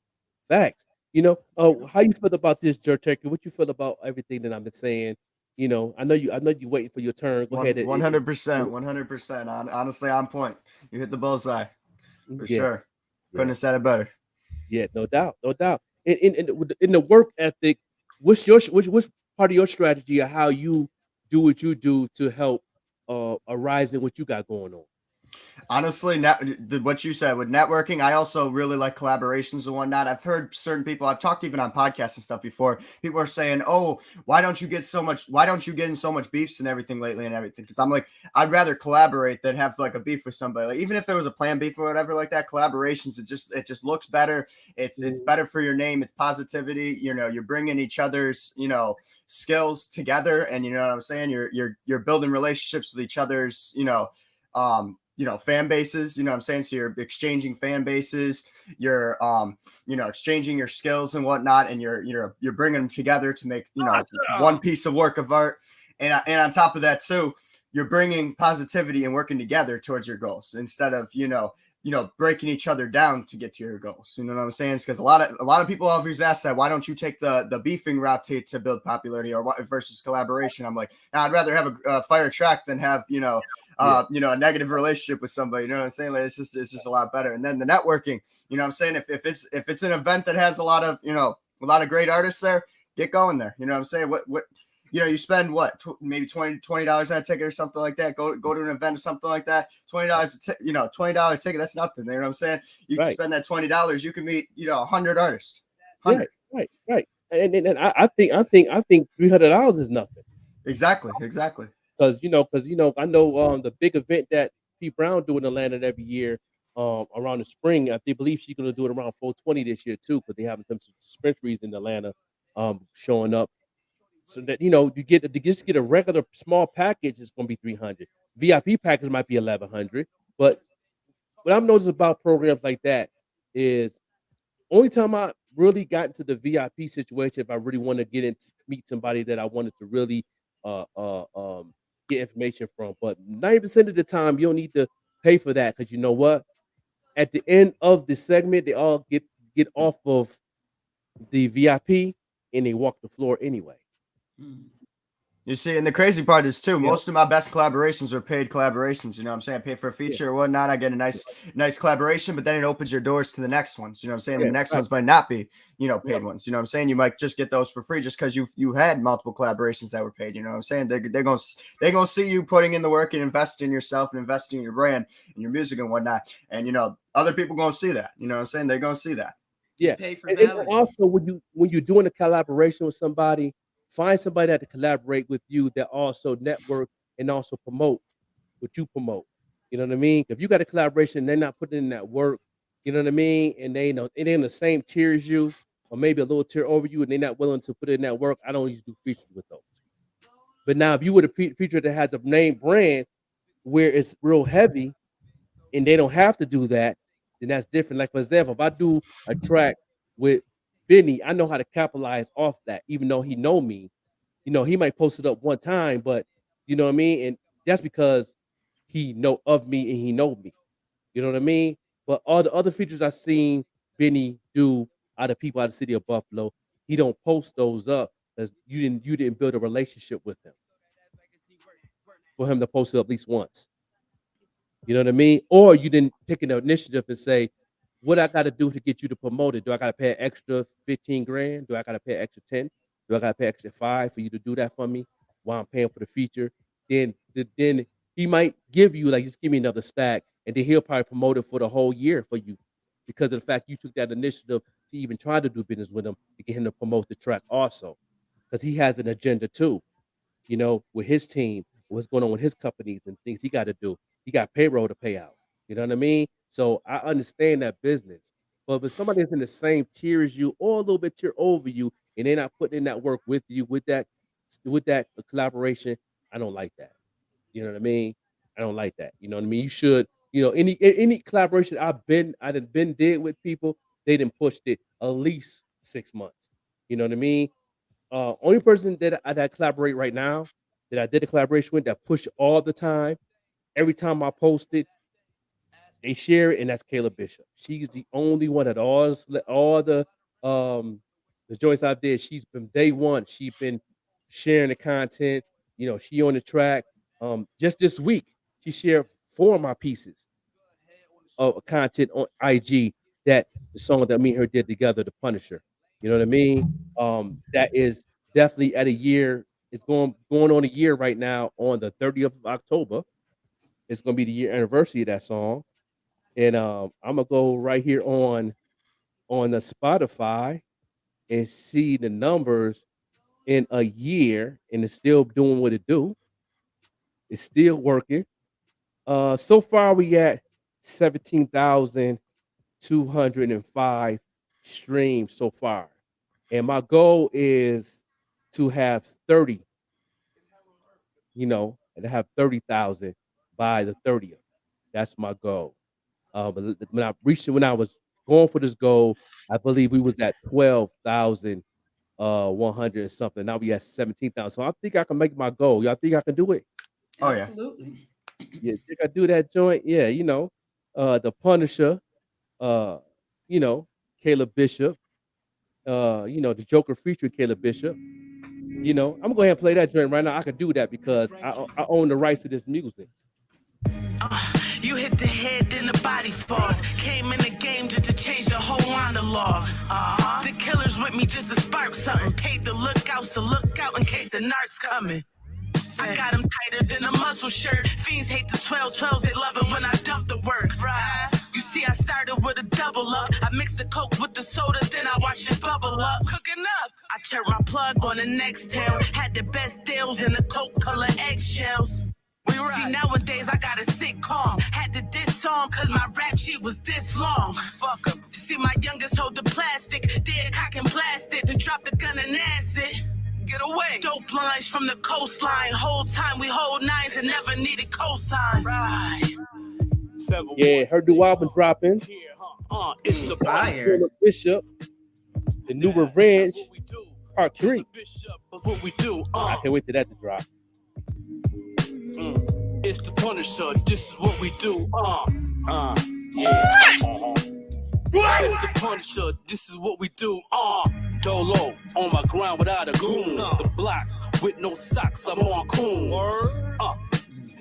Facts. How you feel about this, Jerk Turkey? What you feel about everything that I've been saying? I know you waiting for your turn. Go ahead. One 100%, 100%. Honestly, on point. You hit the bullseye for Yeah. sure. Couldn't Yeah. have said it better. Yeah. No doubt. No doubt. In the work ethic, which part of your strategy or how you do what you do to help arise in what you got going on? Honestly, what you said with networking, I also really like collaborations and whatnot. I've heard certain people, I've talked even on podcasts and stuff before. People are saying, "Oh, why don't you get so much? Why don't you get in so much beefs and everything lately and everything?" Because I'm like, I'd rather collaborate than have like a beef with somebody. Like, even if there was a plan beef or whatever like that, collaborations it just looks better. It's Mhm. better for your name. It's positivity. You're bringing each other's skills together, and you know what I'm saying. You're building relationships with each other's fan bases, you know what I'm saying? So you're exchanging fan bases, you're exchanging your skills and whatnot, and you're bringing them together to make one Awesome. piece of work of art. And on top of that too, you're bringing positivity and working together towards your goals instead of breaking each other down to get to your goals. You know what I'm saying? Because a lot of people always ask that, why don't you take the beefing route to build popularity or versus collaboration? I'm like, nah, I'd rather have a fire track than have Yeah. a negative relationship with somebody. You know what I'm saying? Like, it's just a lot better. And then the networking, you know what I'm saying? If it's an event that has a lot of great artists there, get going there. You know what I'm saying? What you spend maybe $20 on a ticket or something like that. Go to an event or something like that. $20 ticket. That's nothing. You know what I'm saying? You Right. spend that $20, you can meet 100 artists. Right. 100. Right. Right. And I think $300 is nothing. Exactly. Because I know the big event that Pete Brown do in Atlanta every year around the spring. I believe she's gonna do it around 420 this year too, because they having some dispensaries in Atlanta showing up. So that you get to just get a regular small package is gonna be 300. VIP package might be 1100. But what I'm noticing about programs like that is only time I really got into the VIP situation, if I really want to get in meet somebody that I wanted to really uh uh um get information from. But 90% of the time you don't need to pay for that because you know what? At the end of the segment, they all get off of the VIP and they walk the floor anyway. Mm. You see, and the crazy part is too, Yeah, most of my best collaborations are paid collaborations. You know what I'm saying? I pay for a yeah, feature or whatnot. I get a yeah, nice collaboration, but then it opens your doors to the next ones. You know what I'm saying? The yeah, next right, ones might not be, right, paid ones. You know what I'm saying? You might just get those for free just because you had multiple collaborations that were paid. You know what I'm saying? They're gonna see you putting in the work and investing in yourself and investing in your brand and your music and whatnot. And other people gonna see that. You know what I'm saying? They're gonna see that. You yeah. pay for And validity. also when you're doing a collaboration with somebody, find somebody that to collaborate with you that also network and also promote what you promote. You know what I mean? If you got a collaboration, they're not putting in that work. You know what I mean? And they know it ain't the same tier as you, or maybe a little tier over you, and they're not willing to put in that work. I don't usually do features with those. But now, if you would a feature that has a name brand where it's real heavy, and they don't have to do that, then that's different. Like for example, if I do a track with Benny, I know how to capitalize off that, even though he know me. He might post it up one time, but you know what I mean? And that's because he know of me and he know me. You know what I mean? But all the other features I seen Benny do out of people out of the city of Buffalo, he don't post those up because you didn't build a relationship with him for him to post it at least once. You know what I mean? Or you didn't take an initiative and say, what I got to do to get you to promote it? Do I got to pay an extra 15 grand? Do I got to pay an extra 10? Do I got to pay extra five for you to do that for me while I'm paying for the feature? Then he might give you like, just give me another stack, and then he'll probably promote it for the whole year for you because of the fact you took that initiative to even try to do business with him to get him to promote the track also because he has an agenda too, with his team. what's going on with his companies and things he got to do. He got payroll to pay out. You know what I mean? So I understand that business. But if somebody that's in the same tier as you or a little bit tier over you, and they're not putting in that work with you with that collaboration, I don't like that. You know what I mean? I don't like that. You know what I mean? You should, any collaboration I done been did with people, they didn't pushed it at least 6 months. You know what I mean? Only person that I collaborate right now that I did a collaboration with that push all the time. Every time I post it, they share it, and that's Kayla Bishop. She's the only one at all the joints I've did. She's been day one. She's been sharing the content. She on the track. Just this week, she shared 4 of my pieces of content on IG. That the song that me and her did together, The Punisher. You know what I mean? That is definitely at a year. It's going on a year right now on the 30th of October. It's gonna be the year anniversary of that song. And I'm gonna go right here on the Spotify and see the numbers in a year, and it's still doing what it do. It's still working. So far we at 17,205 streams so far, and my goal is to have 30. And to have 30,000 by the 30th. That's my goal. But when I was going for this goal, I believe we was at 12,000 100 and something. Now we at 17,000. So I think I can make my goal. Y'all think I can do it? Oh yeah. Absolutely. Yeah, think I do that joint? Yeah, the Punisher, uh, you know, Caleb Bishop, the Joker featuring Caleb Bishop. I'm gonna go ahead and play that joint right now. I can do that because I own the rights to this music. You hit the head, then the body falls. Came in the game just to change the whole monologue. The killers with me just to spark something. Paid the lookouts to look out in case the narcs coming. I got them tighter than a muscle shirt. Fiends hate the 12-12s, they love it when I dump the work. Right? You see, I started with a double up. I mix the coke with the soda, then I watch it bubble up. Cooking up. I turned my plug on the next tail. Had the best deals in the coke color eggshells. See, nowadays I gotta sit calm. Had to diss song cause my rap sheet was this long. Fuck 'em. See, my youngest hold the plastic. Dead cock and blast it, then drop the gun and acid. Get away. Dope lines from the coastline. Whole time we hold nines and never needed cosigns. Right. Yeah, her new album dropping. It's the Fire. Caleb Bishop, The New Revenge, Part 3. What we do. I can't wait till that to drop. It's the Punisher. This is what we do. Yeah. It's the Punisher. This is what we do. Dolo on my ground without a goon. The block with no socks. I'm on coon.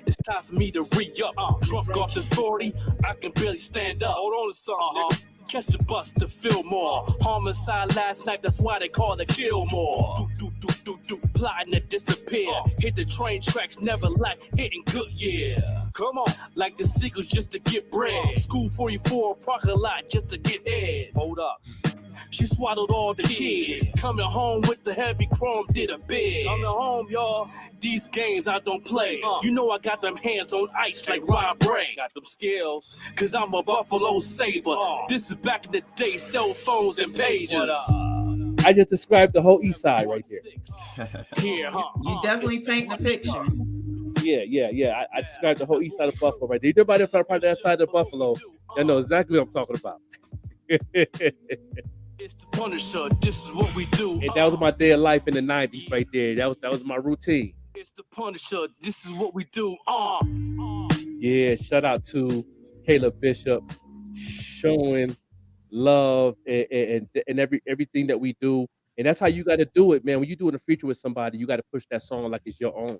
It's time for me to re-up. Drunk off the 40, I can barely stand up. Hold on to something, Catch the bus to Fillmore. Homicide last night, that's why they call it Gilmore. Plotting to disappear. Hit the train tracks, never like hitting Goodyear. Come on, like the Seagulls just to get bread. School 44, parking lot just to get ed. Hold up. She swallowed all the kids. Coming home with the heavy chrome, did a bid. Coming home, y'all. These games I don't play. You know I got them hands on ice like Rob Ray. Got them skills. Cause I'm a Buffalo Saber. This is back in the day, cell phones and pages. I just described the whole East Side right there. You definitely paint the picture. Yeah. I described the whole East Side of Buffalo right there. Everybody from that side of Buffalo, you know exactly what I'm talking about. It's the Punisher, this is what we do. And that was my day of life in the 90s right there. That was my routine. It's the Punisher, this is what we do. Yeah, shout out to Caleb Bishop showing love and everything that we do. And that's how you got to do it, man. When you're doing a feature with somebody, you got to push that song like it's your own.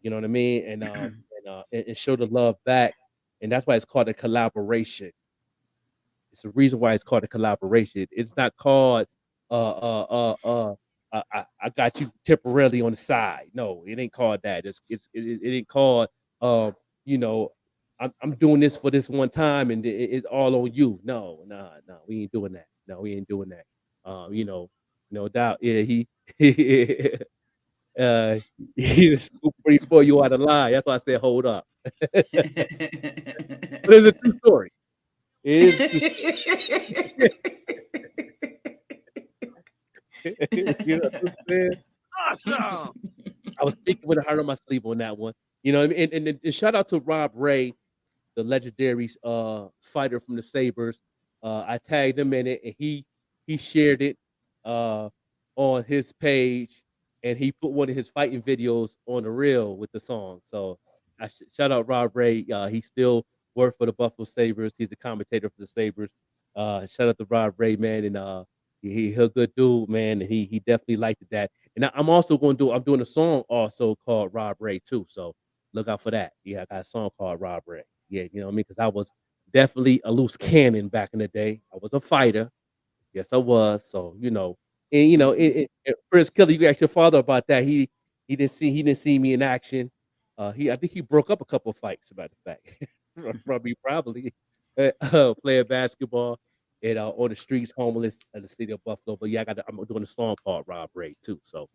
You know what I mean? And show the love back. And that's why it's called a collaboration. It's the reason why it's called a collaboration. It's not called I got you temporarily on the side. No, it ain't called that. It ain't called I'm doing this for this one time and it's all on you. No, we ain't doing that. No, we ain't doing that. No doubt. Yeah, he uh, he just scoop before you out of line. That's why I said, "Hold up." But it's a true story. It is a true you know what I'm saying? Awesome. I was speaking with a heart on my sleeve on that one. You know what I mean? And shout out to Rob Ray, the legendary fighter from the Sabres. I tagged him in it, and he shared it uh, on his page, and he put one of his fighting videos on the reel with the song. So shout out Rob Ray. He still works for the Buffalo Sabres. He's the commentator for the Sabres. Shout out to Rob Ray, man, and he a good dude, man, and he definitely liked that. And I'm also going to do. I'm doing a song also called Rob Ray too. So look out for that. Yeah, I got a song called Rob Ray. Yeah, you know what I mean? Because I was definitely a loose cannon back in the day. I was a fighter. Yes, I was. So, and Prince Killer, you can ask your father about that. He didn't see me in action. I think he broke up a couple of fights, about the fact. From me probably playing basketball and on the streets, homeless in the city of Buffalo. But yeah, I'm doing a song called Rob Ray too. So,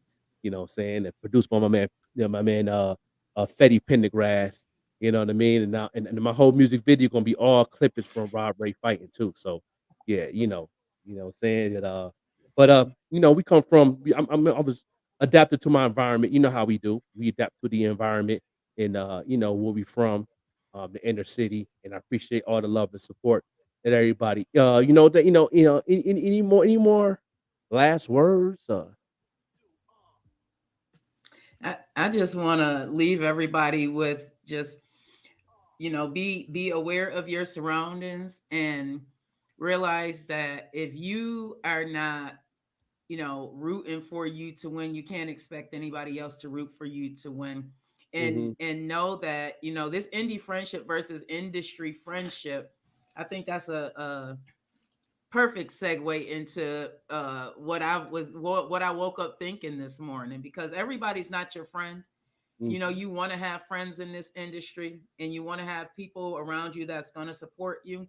you know what I'm saying? And produced by my man Fetty Pendergrass. You know what I mean? And now and my whole music video gonna be all clippings from Rob Ray fighting too. So yeah, what I'm saying? We come from I was adapted to my environment. You know how we do. We adapt to the environment and where we from, the inner city, and I appreciate all the love and support that everybody. Any more last words? I just want to leave everybody with just be aware of your surroundings and realize that if you are not rooting for you to win, you can't expect anybody else to root for you to win. and Mhm, and know that this indie friendship versus industry friendship, I think that's a perfect segue into what I woke up thinking this morning, because everybody's not your friend. mhm, You want to have friends in this industry, and you want to have people around you that's going to support you.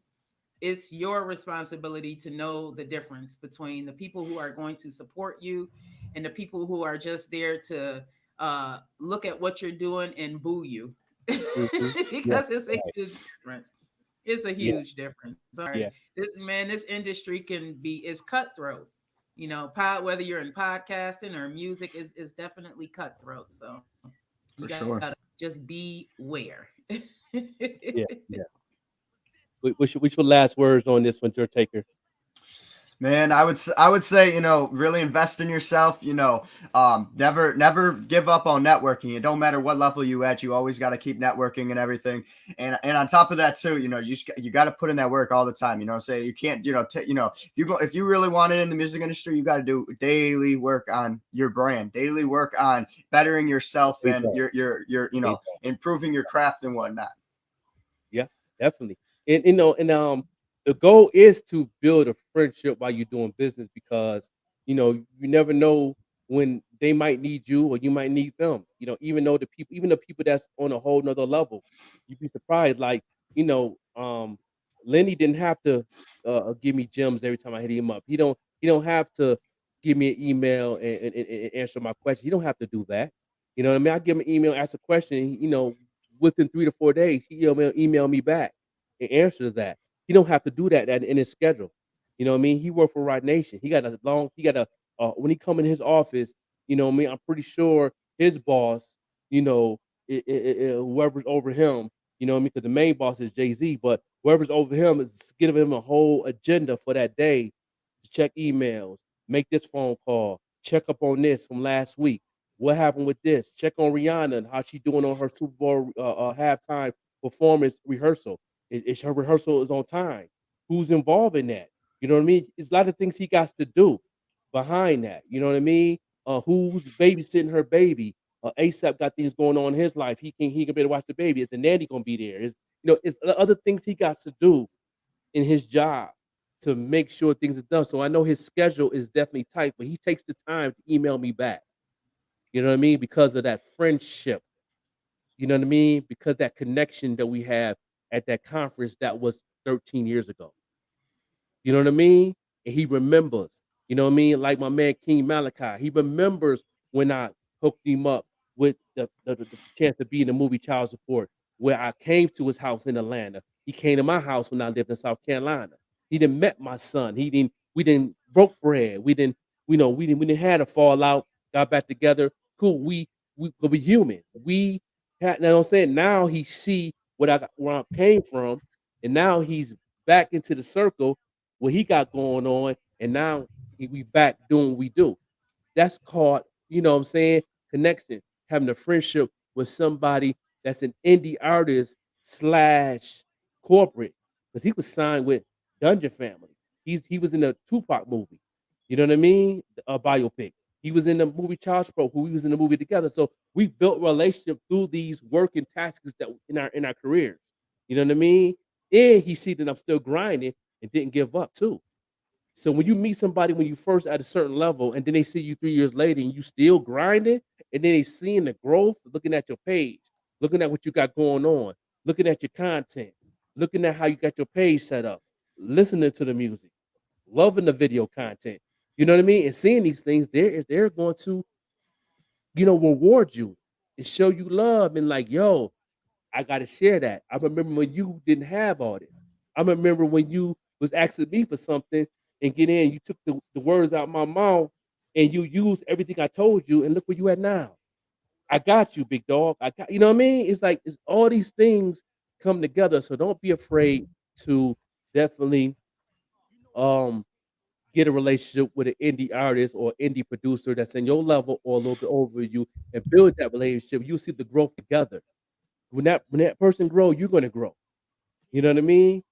It's your responsibility to know the difference between the people who are going to support you and the people who are just there to look at what you're doing and boo you. mhm. Yeah, Because it's a right. huge difference. It's a Yeah, huge difference. Sorry, yeah. this industry can be is cutthroat. Whether you're in podcasting or music is definitely cutthroat. So you For gotta sure. just beware. Yeah, yeah. What's your last words on this one, Your Taker? Man, I would say, really invest in yourself. Never give up on networking. It don't matter what level you at. You always got to keep networking and everything. And on top of that too, you got to put in that work all the time. Say you can't, if you really want it in the music industry, you got to do daily work on your brand, daily work on bettering yourself There you and go. your There you go. improving your craft and whatnot. Yeah, definitely. The goal is to build a friendship while you're doing business because you never know when they might need you or you might need them. Even the people that's on a whole nother level, you'd be surprised. Like Lenny didn't have to give me gems every time I hit him up. He don't have to give me an email and answer my question. He don't have to do that. You know what I mean? I give him an email, ask a question. Within 3 to 4 days, he email me back and answer that. He don't have to do that in his schedule. You know what I mean? He worked for Rod Nation. When he come in his office, what I mean? I'm pretty sure his boss, you know, whoever's over him, you know what I mean? Because the main boss is Jay-Z, but whoever's over him is giving him a whole agenda for that day to check emails, make this phone call, check up on this from last week. What happened with this? Check on Rihanna and how she doing on her Super Bowl halftime performance rehearsal. Is her rehearsal is on time? Who's involved in that? You know what I mean? It's a lot of things he got to do behind that. You know what I mean? Who's babysitting her baby? ASAP got things going on in his life. He can better watch the baby. Is the nanny gonna be there? It's other things he got to do in his job to make sure things are done. So I know his schedule is definitely tight, but he takes the time to email me back. You know what I mean? Because of that friendship. You know what I mean? Because that connection that we have at that conference that was 13 years ago. You know what I mean? And he remembers. You know what I mean? Like my man King Malachi, he remembers when I hooked him up with the chance to be in the movie Child Support, where I came to his house in Atlanta. He came to my house when I lived in South Carolina. He didn't met my son. He didn't. We didn't broke bread. We didn't. We didn't had a fallout. Got back together. Cool. We human. We had. Now I'm saying now he see where I came from, and now he's back into the circle what he got going on, and now we back doing what we do. That's called, what I'm saying, connection, having a friendship with somebody that's an indie artist slash corporate. Because he was signed with Dungeon Family. He was in a Tupac movie. You know what I mean? A biopic. He was in the movie Charles Pro, who we was in the movie together. So we built relationship through these working tasks that in our careers. You know what I mean? And he see that I'm still grinding and didn't give up too. So when you meet somebody when you first at a certain level, and then they see you 3 years later and you still grinding, and then they seeing the growth, looking at your page, looking at what you got going on, looking at your content, looking at how you got your page set up, listening to the music, loving the video content. You know what I mean? And seeing these things, they're going to, reward you and show you love and like, yo, I gotta share that. I remember when you didn't have all this. I remember when you was asking me for something and get in, you took the words out my mouth and you used everything I told you, and look where you at now. I got you, big dog. I got, you know what I mean? It's like it's all these things come together. So don't be afraid to definitely um get a relationship with an indie artist or indie producer that's in your level or a little bit over you and build that relationship. You'll see the growth together. When that person grow, you're gonna grow. You know what I mean?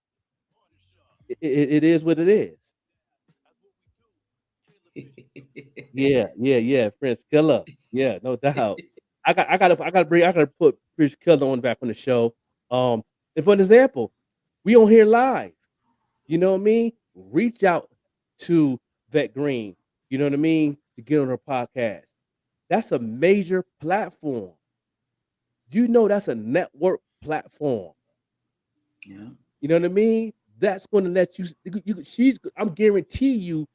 It is what it is. Yeah, yeah, yeah. Prince Killer. Yeah, no doubt. I gotta put Prince Killer on back on the show. Um, and for an example, we on here live. You know what I mean? Reach out to Vet Green. You know what I mean? To get on her podcast. That's a major platform. You know that's a network platform. Yeah. You know what I mean? That's going to let she's I'm guarantee you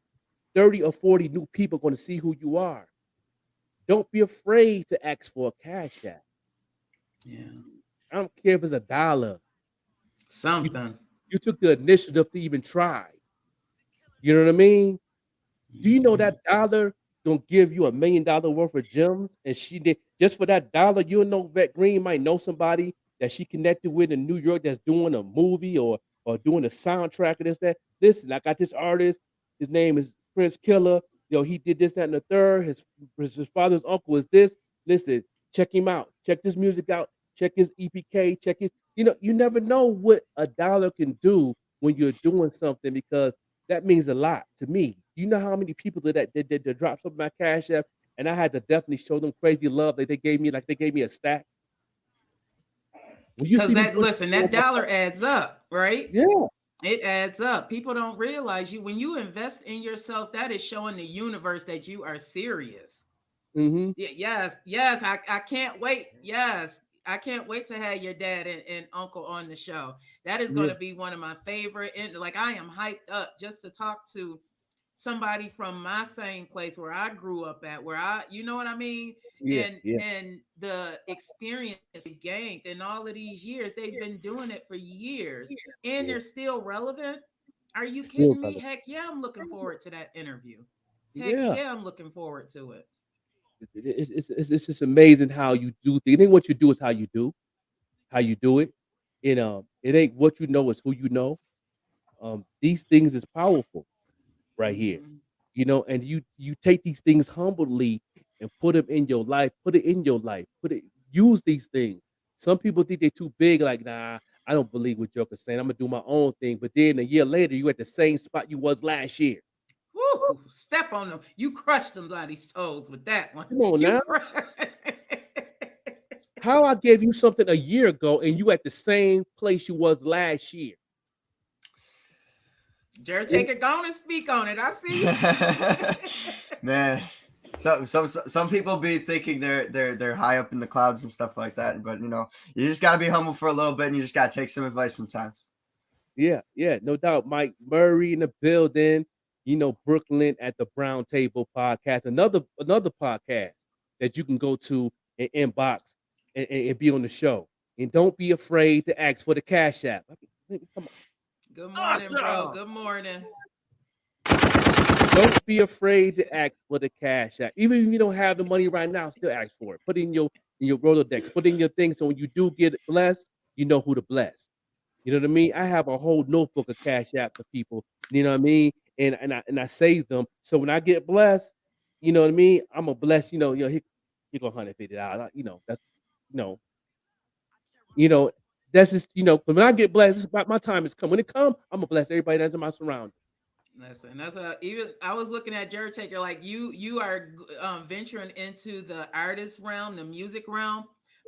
30 or 40 new people going to see who you are. Don't be afraid to ask for a cash app. Yeah. I don't care if it's $1. You Something. you took the initiative to even try. You know what I mean? Do you know Mhm. that dollar gonna give you $1 million worth of gems? And she did just for that dollar. You know, Vet Green might know somebody that she connected with in New York that's doing a movie or doing a soundtrack of this that. Listen, I got this artist. His name is Prince Killer. He did this, that, and the third. His father's uncle is this. Listen, check him out. Check this music out. Check his EPK. Check his. You never know what a dollar can do when you're doing something because that means a lot to me. You know how many people that dropped something on my Cash App, and I had to definitely show them crazy love that they gave me a stack. When you Because see me that, doing listen, something that on my dollar adds up, right? yeah, It adds up. People don't realize when you invest in yourself, that is showing the universe that you are serious. mm-hmm, Yes, yes, I can't wait. Yes, I can't wait to have your dad and uncle on the show. That is going yeah, to be one of my favorite. And like, I am hyped up just to talk to somebody from my same place where I grew up at, where you know what I mean? yeah, And yeah, the experience they gained in all of these years, they've been doing it for years and yeah. they're still relevant. Are you Still kidding me? relevant. Heck yeah, I'm looking forward to that interview. Heck Yeah, yeah, I'm looking forward to it. it's just amazing how you do things. It ain't what you do, is how you do it. It ain't what you know, is who you know. These things is powerful right here. Mhm. And you take these things humbly and put them in your life. Put it in your life. Use these things. Some people think they're too big. Like, nah, I don't believe what Joker's saying. I'm gonna do my own thing. But then a year later, you at the same spot you was last year. Woo, step on them. You crushed somebody's toes with that one. Come on You now. crushed. How I gave you something a year ago and you at the same place you was last year. Jared, And take it, go on and speak on it. I see. Man, some people be thinking they're high up in the clouds and stuff like that, but you just gotta be humble for a little bit, and you just gotta take some advice sometimes. yeah, yeah, no doubt. Mike Murray in the building. Brooklyn at the Brown Table podcast. Another podcast. that you can go to and inbox and be on the show. And don't be afraid to ask for the Cash App. Come on. Good morning, bro. Good morning. Don't be afraid to ask for the Cash App. Even if you don't have the money right now, still ask for it. Put in your Rolodex. Put in your things so when you do get blessed, you know who to bless. You know what I mean? I have a whole notebook of Cash App for people. You know what I mean? And I save them. So when I get blessed, you know what I mean? I'm a bless. Here go $150. That's you know, that's just 'cause when I get blessed, my time is coming. When it comes, I'm gonna bless everybody that's in my surroundings. Listen, that's a even. I was looking at Jared Taker like you are venturing into the artist realm, the music realm,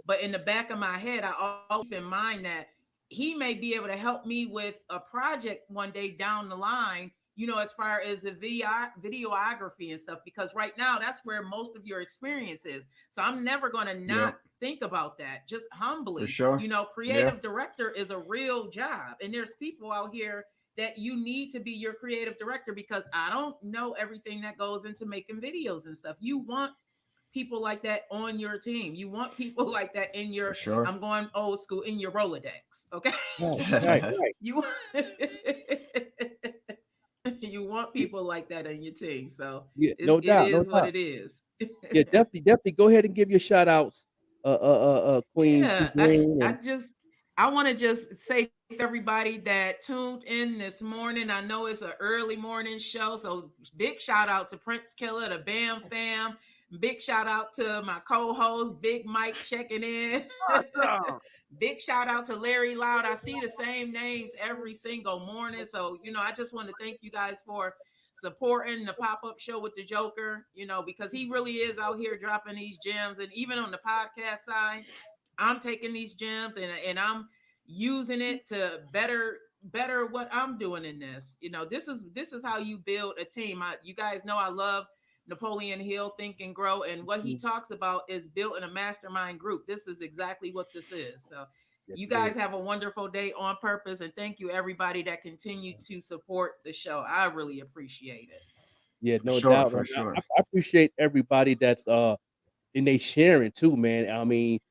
but in the back of my head, I always keep in mind that he may be able to help me with a project one day down the line. As far as the videography and stuff, because right now that's where most of your experience is. So I'm never going to not think about that. Just humbly, For sure. Creative director is a real job, and there's people out here that you need to be your creative director, because I don't know everything that goes into making videos and stuff. You want people like that on your team. You want people like that in your, sure. I'm going old school, in your Rolodex. Okay. Right. You you want people like that on your team. So Yeah, it, no it doubt, no is what doubt. it is. Yeah, definitely. Go ahead and give your shout outs, Queen Yeah, Green, and I want to just say to everybody that tuned in this morning. I know it's an early morning show, so big shout out to Prince Killer, the Bam Fam. Big shout out to my co-host, Big Mike, checking in. Big shout out to Larry Loud. I see the same names every single morning, so I just want to thank you guys for supporting the pop-up show with the Joker, because he really is out here dropping these gems. And even on the podcast side, I'm taking these gems and I'm using it to better what I'm doing in this. This is how you build a team. You guys know I love Napoleon Hill, Think and Grow, and what he talks about is building a mastermind group. This is exactly what this is. So yes, you guys have a wonderful day on purpose, and thank you everybody that continue to support the show. I really appreciate it. yeah, For no sure, doubt. for And sure. I appreciate everybody that's and they sharing too, man. I mean,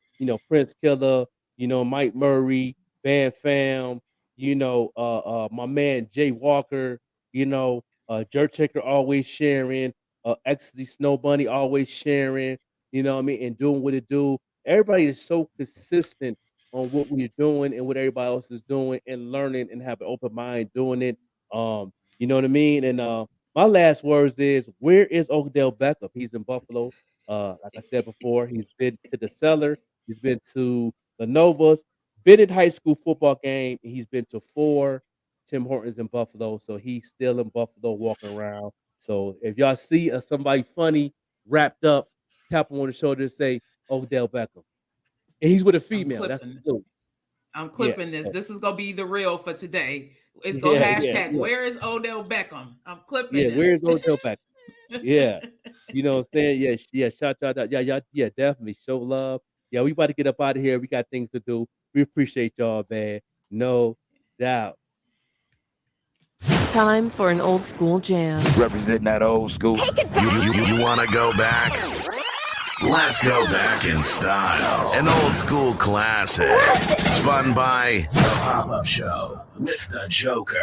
Prince Killer, Mike Murray, Band Fam, my man Jay Walker, Jerk Checker always sharing, Ecstasy Snow Bunny always sharing, what I mean, and doing what it do. Everybody is so consistent on what we're doing and what everybody else is doing and learning and have an open mind doing it. You know what I mean? And my last words is, where is Odell Beckham? He's in Buffalo. Like I said before, he's been to the Cellar, he's been to the Novas, been at high school football game, and he's been to 4 Tim Hortons in Buffalo. So he's still in Buffalo walking around. So if y'all see somebody funny wrapped up, tap him on the shoulder and say Odell Beckham. And he's with a I'm female. That's the clipping. clue. I'm Yeah. clipping this. So, This is gonna be the real for today. It's go yeah. hashtag where is Odell Beckham? I'm clipping Yeah. Where's this. Odell Beckham? Yeah. You know what I'm saying? Yeah, shout out. Yeah, definitely. Show love. Yeah, we about to get up out of here. We got things to do. We appreciate y'all, man. No doubt. Time for an old school jam. Representing that old school. You want to go back? Let's go back in style. An old school classic. Spun by The Pop-Up Show with the Joker.